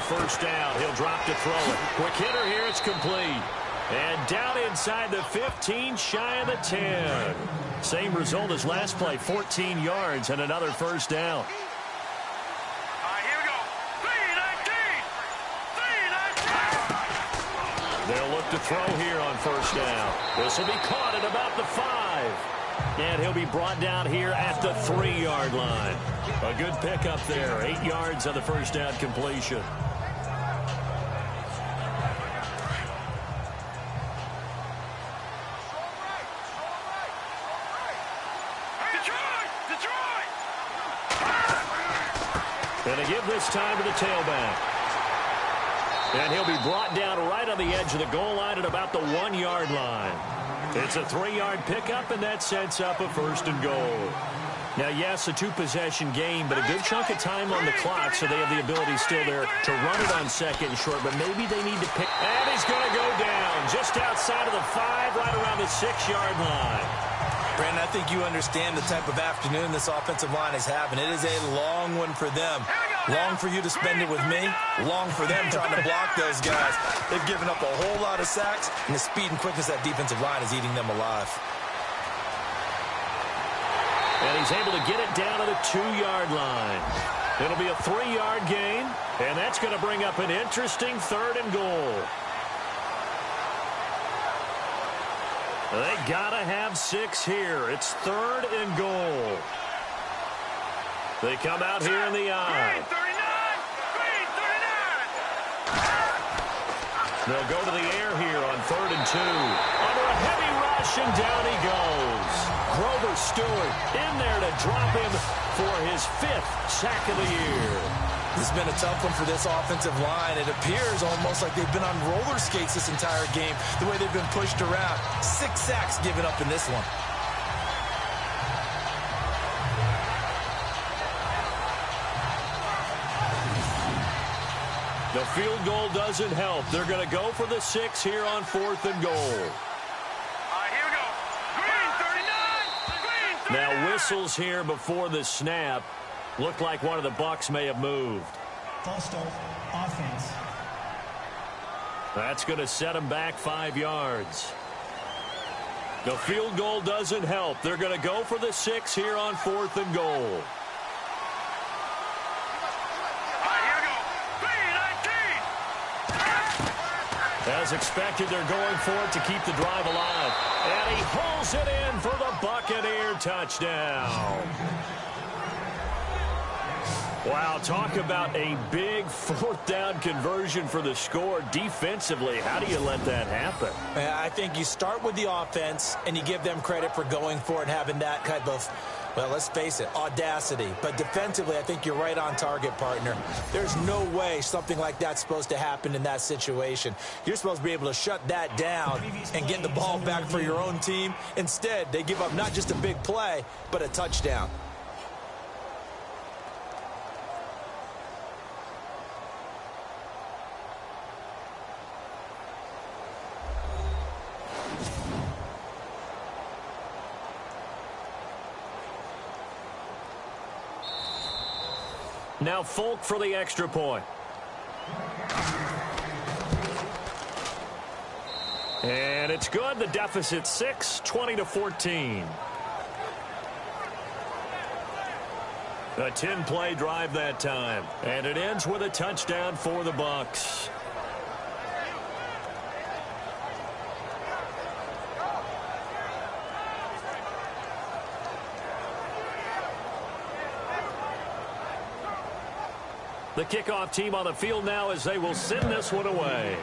First down. He'll drop to throw it. Quick hitter here. It's complete. And down inside the 15, shy of the 10. Same result as last play, 14 yards and another first down. Here we go. 3-19. They'll look to throw here on first down. This will be caught at about the 5. And he'll be brought down here at the 3-yard line. A good pickup there. 8 yards on the first down completion. And they give this time to the tailback. And he'll be brought down right on the edge of the goal line at about the 1-yard line. It's a 3-yard pickup, and that sets up a 1st and goal. Now, yes, a 2-possession game, but a good chunk of time on the clock, so they have the ability still there to run it on 2nd and short, but maybe they need to pick. And he's going to go down just outside of the 5, right around the 6-yard line. Brandon, I think you understand the type of afternoon this offensive line is having. It is a long one for them. Long for you to spend it with me. Long for them trying to block those guys. They've given up a whole lot of sacks, and the speed and quickness of that defensive line is eating them alive. And he's able to get it down to the 2-yard line. It'll be a 3-yard gain, and that's going to bring up an interesting 3rd and goal. They got to have 6 here. It's 3rd and goal. They come out here in the eye. They'll go to the air here on 3rd and 2. Under a heavy rush, and down he goes. Grover Stewart in there to drop him for his 5th sack of the year. This has been a tough one for this offensive line. It appears almost like they've been on roller skates this entire game, the way they've been pushed around. 6 sacks given up in this one. The field goal doesn't help. They're going to go for the 6 here on 4th and goal. Here we go. Green 39. Green 39. Now whistles here before the snap. Looked like one of the Bucs may have moved. False start, offense. That's going to set them back 5 yards. The field goal doesn't help. They're going to go for the 6 here on 4th and goal. As expected, they're going for it to keep the drive alive. And he hauls it in for the Buccaneer touchdown. Wow, talk about a big 4th down conversion for the score defensively. How do you let that happen? I think you start with the offense, and you give them credit for going for it and having that kind of, well, let's face it, audacity. But defensively, I think you're right on target, partner. There's no way something like that's supposed to happen in that situation. You're supposed to be able to shut that down and get the ball back for your own team. Instead, they give up not just a big play, but a touchdown. Now Folk for the extra point. And it's good. The deficit 6, 20-14. A 10-play drive that time. And it ends with a touchdown for the Bucs. The kickoff team on the field now as they will send this one away.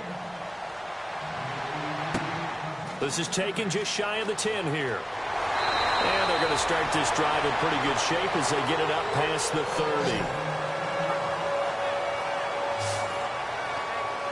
This is taken just shy of the 10 here. And they're going to start this drive in pretty good shape as they get it up past the 30.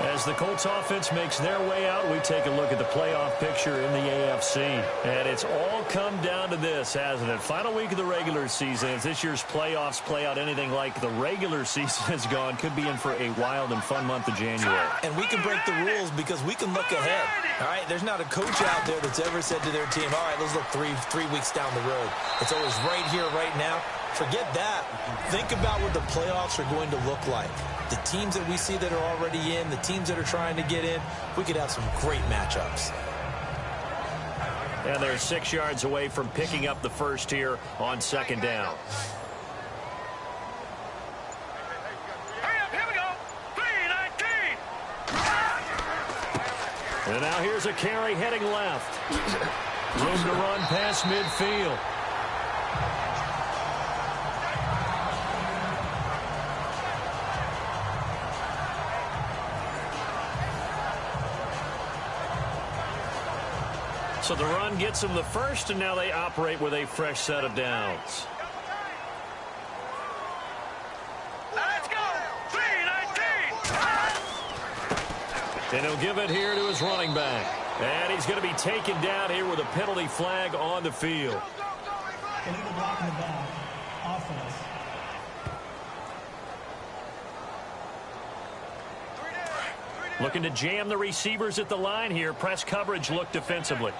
As the Colts offense makes their way out, we take a look at the playoff picture in the AFC. And it's all come down to this, hasn't it? Final week of the regular season. If this year's playoffs play out anything like the regular season has gone, could be in for a wild and fun month of January. And we can break the rules because we can look ahead. All right, there's not a coach out there that's ever said to their team, all right, let's look three weeks down the road. It's always right here, right now. Forget that. Think about what the playoffs are going to look like. The teams that we see that are already in, the teams that are trying to get in, we could have some great matchups. And they're 6 yards away from picking up the first here on 2nd down. Here we go. 3-19. And now here's a carry heading left. Room to run past midfield. So the run gets them the first, and now they operate with a fresh set of downs. Let's go. 3-19. And he'll give it here to his running back. And he's going to be taken down here with a penalty flag on the field. Illegal block in the back. Offense. Looking to jam the receivers at the line here. Press coverage look defensively.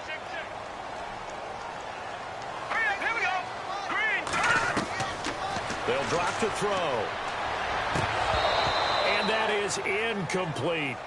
Here we go. Green. They'll drop to throw. And that is incomplete.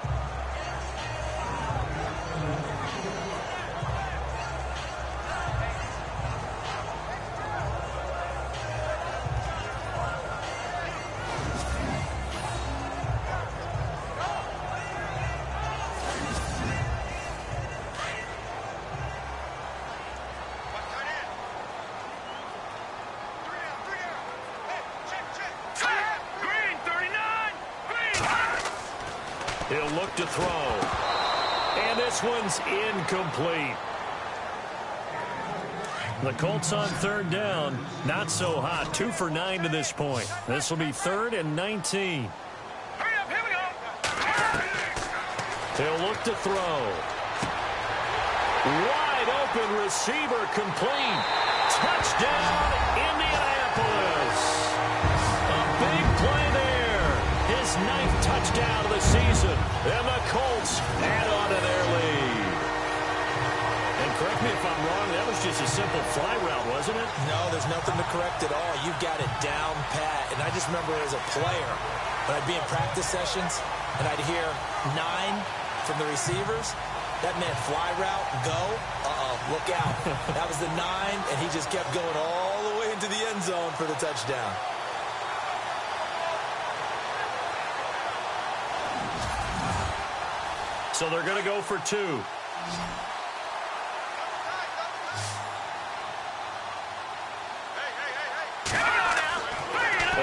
He'll look to throw. And this one's incomplete. The Colts on third down. Not so hot. 2 for 9 to this point. This will be 3rd and 19. Hurry up, here we go. He'll look to throw. Wide open receiver complete. Touchdown, Indianapolis. A big play there. His 9th touchdown of the season. And the Colts add on to their lead. And correct me if I'm wrong, that was just a simple fly route, wasn't it? No, there's nothing to correct at all. You've got it down pat. And I just remember as a player, when I'd be in practice sessions, and I'd hear 9 from the receivers, that meant fly route, go, look out. That was the 9, and he just kept going all the way into the end zone for the touchdown. So they're going to go for 2.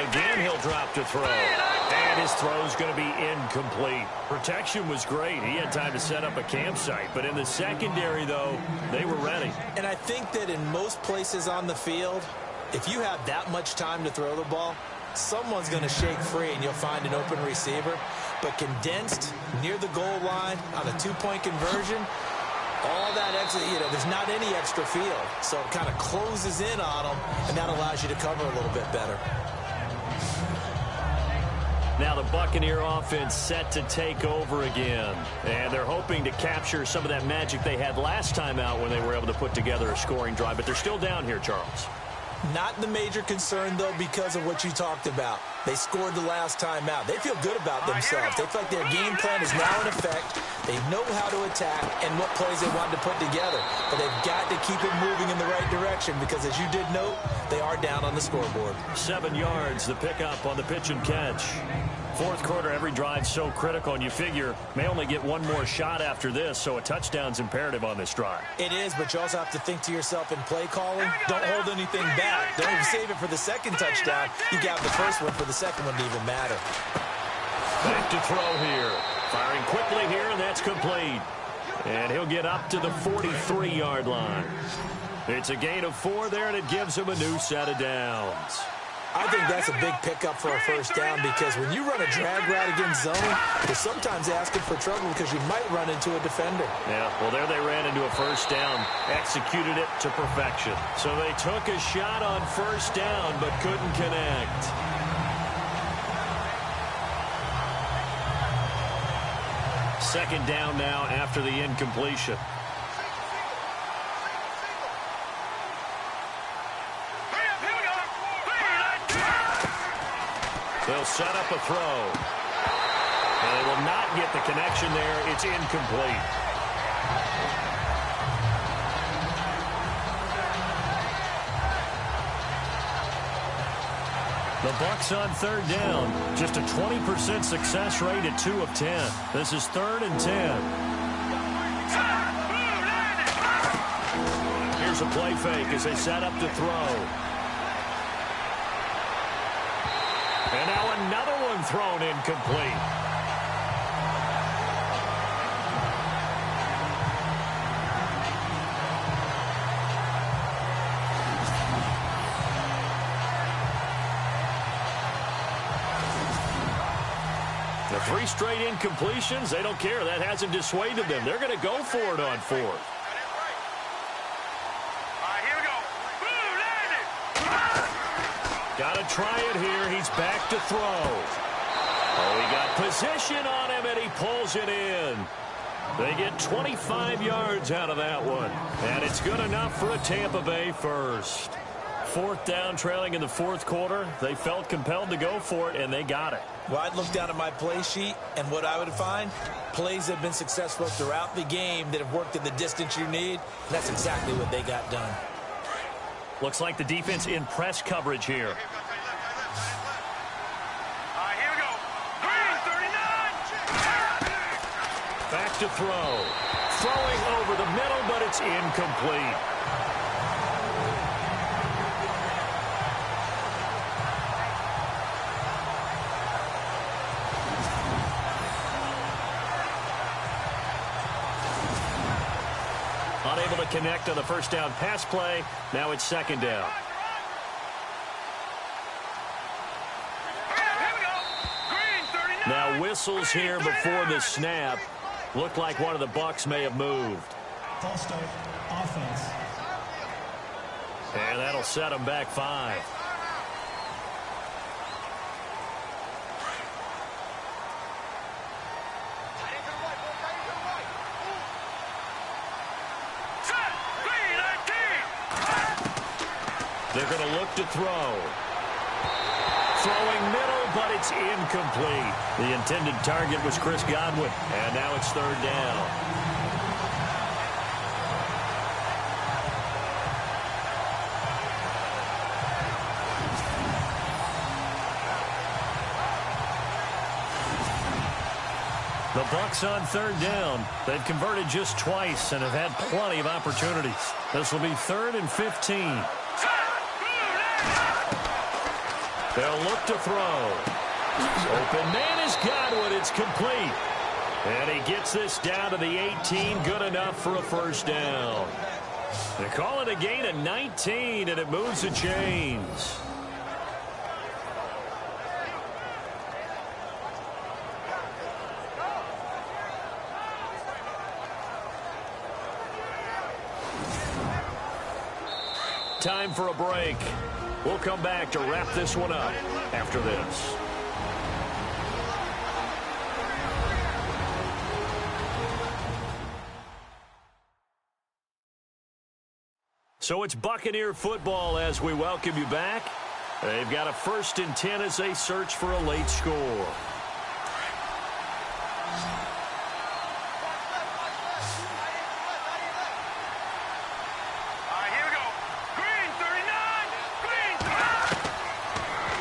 Again, he'll drop to throw. And his throw's going to be incomplete. Protection was great. He had time to set up a campsite. But in the secondary, though, they were ready. And I think that in most places on the field, if you have that much time to throw the ball, someone's going to shake free and you'll find an open receiver. But condensed near the goal line on a 2-point conversion, all that extra, there's not any extra field. So it kind of closes in on them, and that allows you to cover a little bit better. Now the Buccaneer offense set to take over again. And they're hoping to capture some of that magic they had last time out when they were able to put together a scoring drive. But they're still down here, Charles. Not the major concern, though, because of what you talked about. They scored the last time out. They feel good about themselves. They feel like their game plan is now in effect. They know how to attack and what plays they want to put together. But they've got to keep it moving in the right direction because, as you did note, they are down on the scoreboard. 7 yards, the pickup on the pitch and catch. Fourth quarter, every drive so critical, and you figure may only get one more shot after this, so a touchdown's imperative on this drive. It is, but you also have to think to yourself in play calling, don't hold anything back. Don't even save it for the second touchdown. You got the first one for the second one to even matter. Back to throw here. Firing quickly here, and that's complete. And he'll get up to the 43-yard line. It's a gain of 4 there, and it gives him a new set of downs. I think that's a big pickup for a first down because when you run a drag route against zone, you're sometimes asking for trouble because you might run into a defender. Yeah, well, there they ran into a first down, executed it to perfection. So they took a shot on first down but couldn't connect. Second down now after the incompletion. They'll set up a throw. And they will not get the connection there. It's incomplete. The Bucs on third down. Just a 20% success rate at 2 of 10. This is 3rd and 10. Here's a play fake as they set up to throw. And now another one thrown incomplete. The 3 straight incompletions, they don't care. That hasn't dissuaded them. They're going to go for it on 4th. Got to try it here. He's back to throw. Oh, he got position on him, and he pulls it in. They get 25 yards out of that one. And it's good enough for a Tampa Bay first. 4th down, trailing in the 4th quarter. They felt compelled to go for it, and they got it. Well, I'd look down at my play sheet, and what I would find, plays that have been successful throughout the game that have worked in the distance you need. And that's exactly what they got done. Looks like the defense in press coverage here. Here we go. Green, 39. Back to throw. Throwing over the middle, but it's incomplete. Unable to connect on the first down pass play. Now it's 2nd down. Now whistles here before the snap. Looked like one of the Bucs may have moved. False start, offense. And that'll set them back 5. They're going to look to throw. Throwing middle, but it's incomplete. The intended target was Chris Godwin, and now it's 3rd down. The Bucs on 3rd down. They've converted just twice and have had plenty of opportunities. This will be 3rd and 15. They'll look to throw. Open man is Godwin. It's complete. And he gets this down to the 18. Good enough for a 1st down. They call it a gain of 19, and it moves the chains. Time for a break. We'll come back to wrap this one up after this. So it's Buccaneer football as we welcome you back. They've got a 1st and 10 as they search for a late score.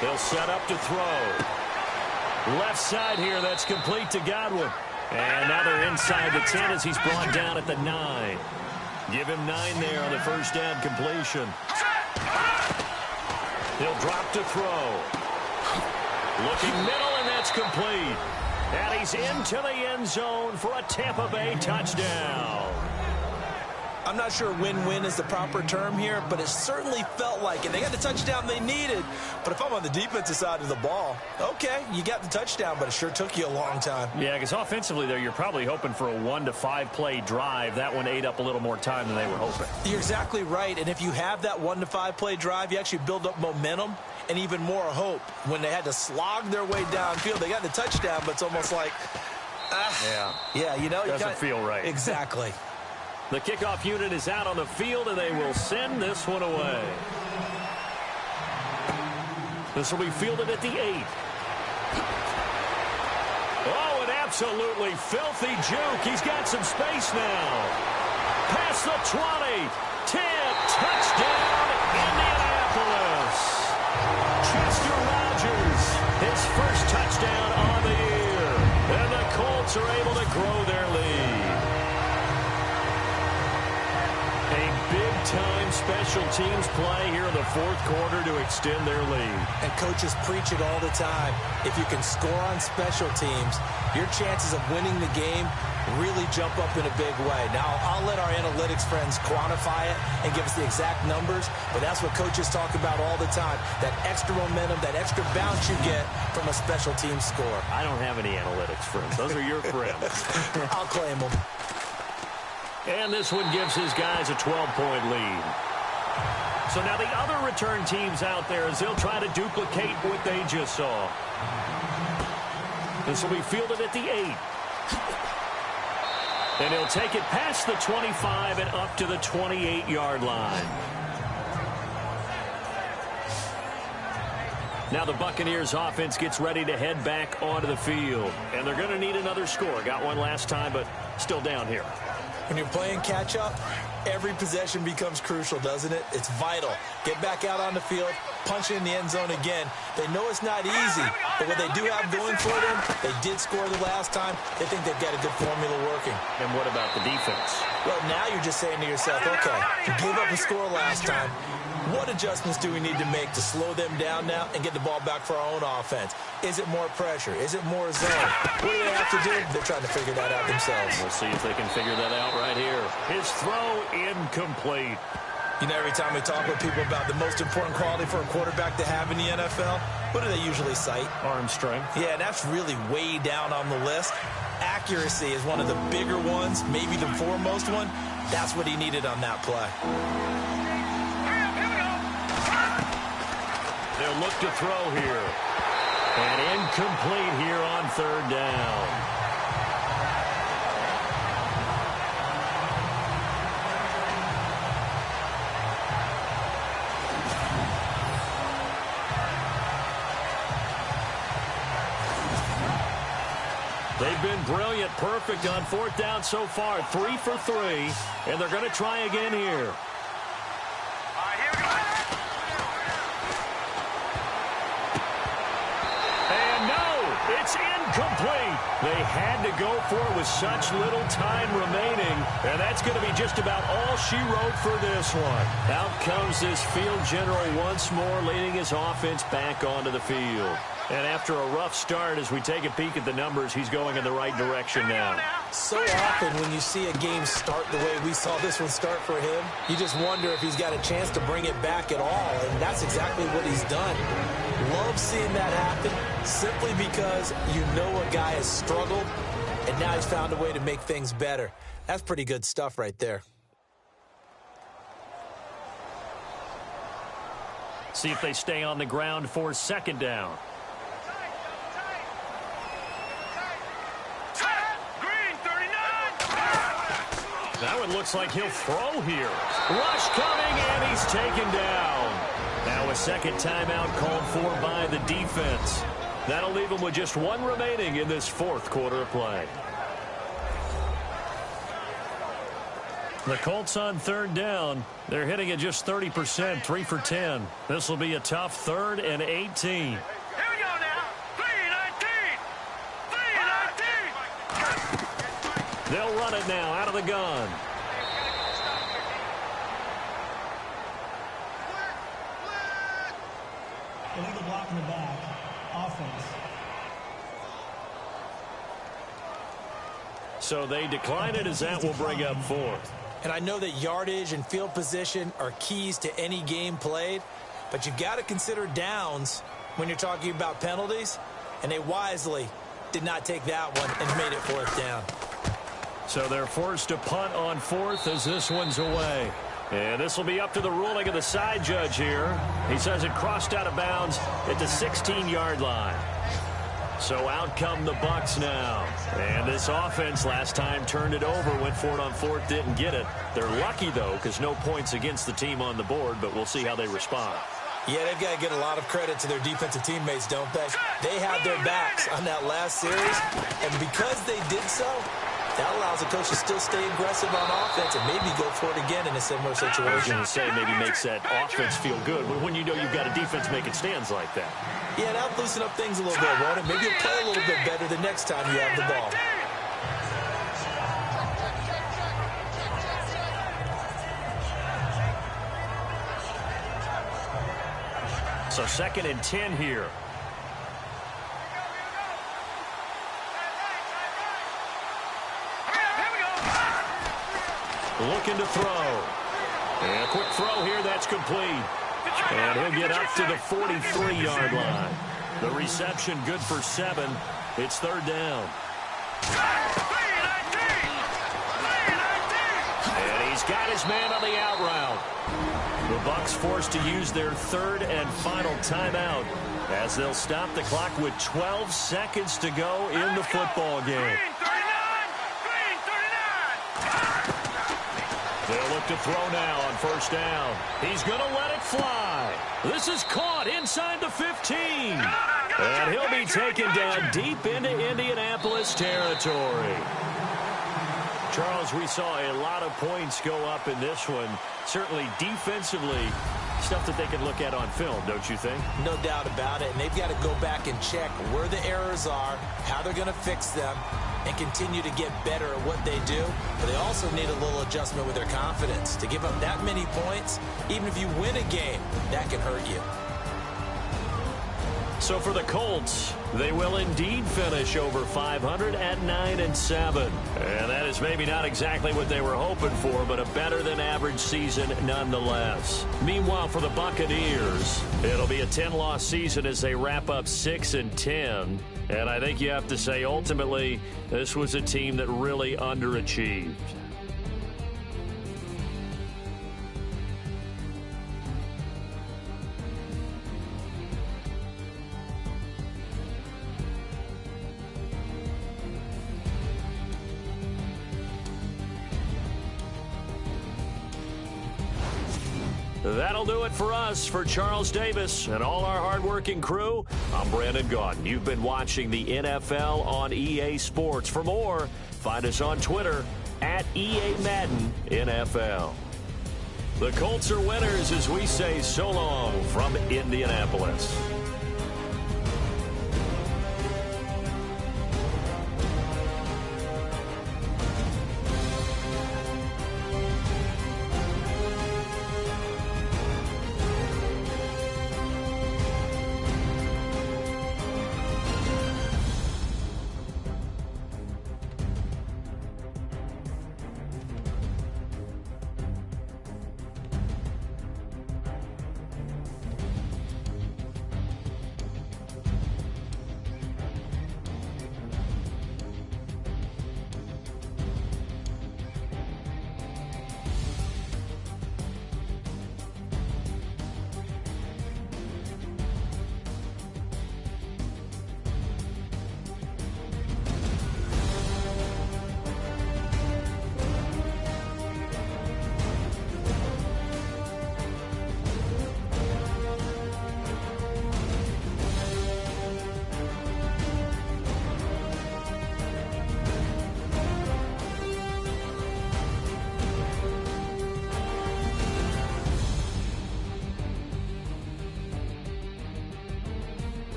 They'll set up to throw. Left side here, that's complete to Godwin. And now they're inside the 10 as he's brought down at the 9. Give him 9 there on the 1st down completion. He'll drop to throw. Looking middle, and that's complete. And he's into the end zone for a Tampa Bay touchdown. I'm not sure win-win is the proper term here, but it certainly felt like it. They got the touchdown they needed, but if I'm on the defensive side of the ball, okay, you got the touchdown, but it sure took you a long time. Yeah, because offensively there, you're probably hoping for a 1 to 5 play drive. That one ate up a little more time than they were hoping. You're exactly right, and if you have that 1 to 5 play drive, you actually build up momentum and even more hope. When they had to slog their way downfield, they got the touchdown, but it's almost like, yeah, you know, doesn't feel right. Exactly. The kickoff unit is out on the field, and they will send this one away. This will be fielded at the 8. Oh, an absolutely filthy juke. He's got some space now. Past the 20. 10. Touchdown, Indianapolis. Chester Rogers, his first touchdown on the year. And the Colts are able to grow their lead. Big-time special teams play here in the 4th quarter to extend their lead. And coaches preach it all the time. If you can score on special teams, your chances of winning the game really jump up in a big way. Now, I'll let our analytics friends quantify it and give us the exact numbers, but that's what coaches talk about all the time. That extra momentum, that extra bounce you get from a special team score. I don't have any analytics friends. Those are your friends. I'll claim them. And this one gives his guys a 12-point lead. So now the other return teams out there as they'll try to duplicate what they just saw. This will be fielded at the 8. And he'll take it past the 25 and up to the 28-yard line. Now the Buccaneers offense gets ready to head back onto the field. And they're going to need another score. Got one last time, but still down here. When you're playing catch-up, every possession becomes crucial, doesn't it? It's vital. Get back out on the field, punch it in the end zone again. They know it's not easy, but what they do have going for them, they did score the last time. They think they've got a good formula working. And what about the defense? Well, now you're just saying to yourself, okay, you gave up a score last time. What adjustments do we need to make to slow them down now and get the ball back for our own offense? Is it more pressure? Is it more zone? What do they have to do? They're trying to figure that out themselves. We'll see if they can figure that out right here. His throw incomplete. You know, every time we talk with people about the most important quality for a quarterback to have in the NFL, what do they usually cite? Arm strength. Yeah, that's really way down on the list. Accuracy is one of the bigger ones, maybe the foremost one. That's what he needed on that play. They'll look to throw here. And incomplete here on third down. They've been brilliant, perfect on fourth down so far. 3 for 3, and they're going to try again here. It's incomplete. They had to go for it with such little time remaining, and that's going to be just about all she wrote for this one. Out comes this field general once more, leading his offense back onto the field. And after a rough start, as we take a peek at the numbers, he's going in the right direction now. So often when you see a game start the way we saw this one start for him, you just wonder if he's got a chance to bring it back at all, and that's exactly what he's done. Love seeing that happen simply because you know a guy has struggled, and now he's found a way to make things better. That's pretty good stuff right there. See if they stay on the ground for second down. That one looks like he'll throw here. Rush coming, and he's taken down. Now a second timeout called for by the defense. That'll leave him with just one remaining in this fourth quarter of play. The Colts on third down. They're hitting at just 30%, 3 for 10. This will be a tough 3rd and 18. They'll run it now out of the gun. Illegal block in the back. Offense. So they decline it, as that will bring up fourth. And I know that yardage and field position are keys to any game played, but you've got to consider downs when you're talking about penalties, and they wisely did not take that one and made it fourth down. So they're forced to punt on fourth as this one's away. And this will be up to the ruling of the side judge here. He says it crossed out of bounds at the 16-yard line. So out come the Bucs now. And this offense last time turned it over, went for it on fourth, didn't get it. They're lucky, though, because no points against the team on the board, but we'll see how they respond. Yeah, they've got to get a lot of credit to their defensive teammates, don't they? They had their backs on that last series, and because they did so, that allows the coach to still stay aggressive on offense and maybe go for it again in a similar situation. I was going to say maybe makes that offense feel good when you know you've got a defense making stands like that. Yeah, that'll loosen up things a little bit, won't it? Maybe you'll play a little bit better the next time you have the ball. So 2nd and 10 here. Looking to throw. And a quick throw here, that's complete. And he'll get up to the 43-yard line. The reception good for 7. It's third down. And he's got his man on the out route. The Bucs forced to use their 3rd and final timeout as they'll stop the clock with 12 seconds to go in the football game. They'll look to throw now on first down. He's going to let it fly. This is caught inside the 15. And he'll be taken down deep into Indianapolis territory. Charles, we saw a lot of points go up in this one. Certainly defensively, stuff that they can look at on film, don't you think? No doubt about it. And they've got to go back and check where the errors are, how they're going to fix them, and continue to get better at what they do. But they also need a little adjustment with their confidence. To give up that many points, even if you win a game, that can hurt you. So for the Colts, they will indeed finish over 500 at 9-7. And that is maybe not exactly what they were hoping for, but a better than average season nonetheless. Meanwhile, for the Buccaneers, it'll be a 10-loss season as they wrap up 6-10. And I think you have to say, ultimately, this was a team that really underachieved. That'll do it for us. For Charles Davis and all our hardworking crew, I'm Brandon Gaudin. You've been watching the NFL on EA Sports. For more, find us on Twitter at EA Madden NFL. The Colts are winners as we say so long from Indianapolis.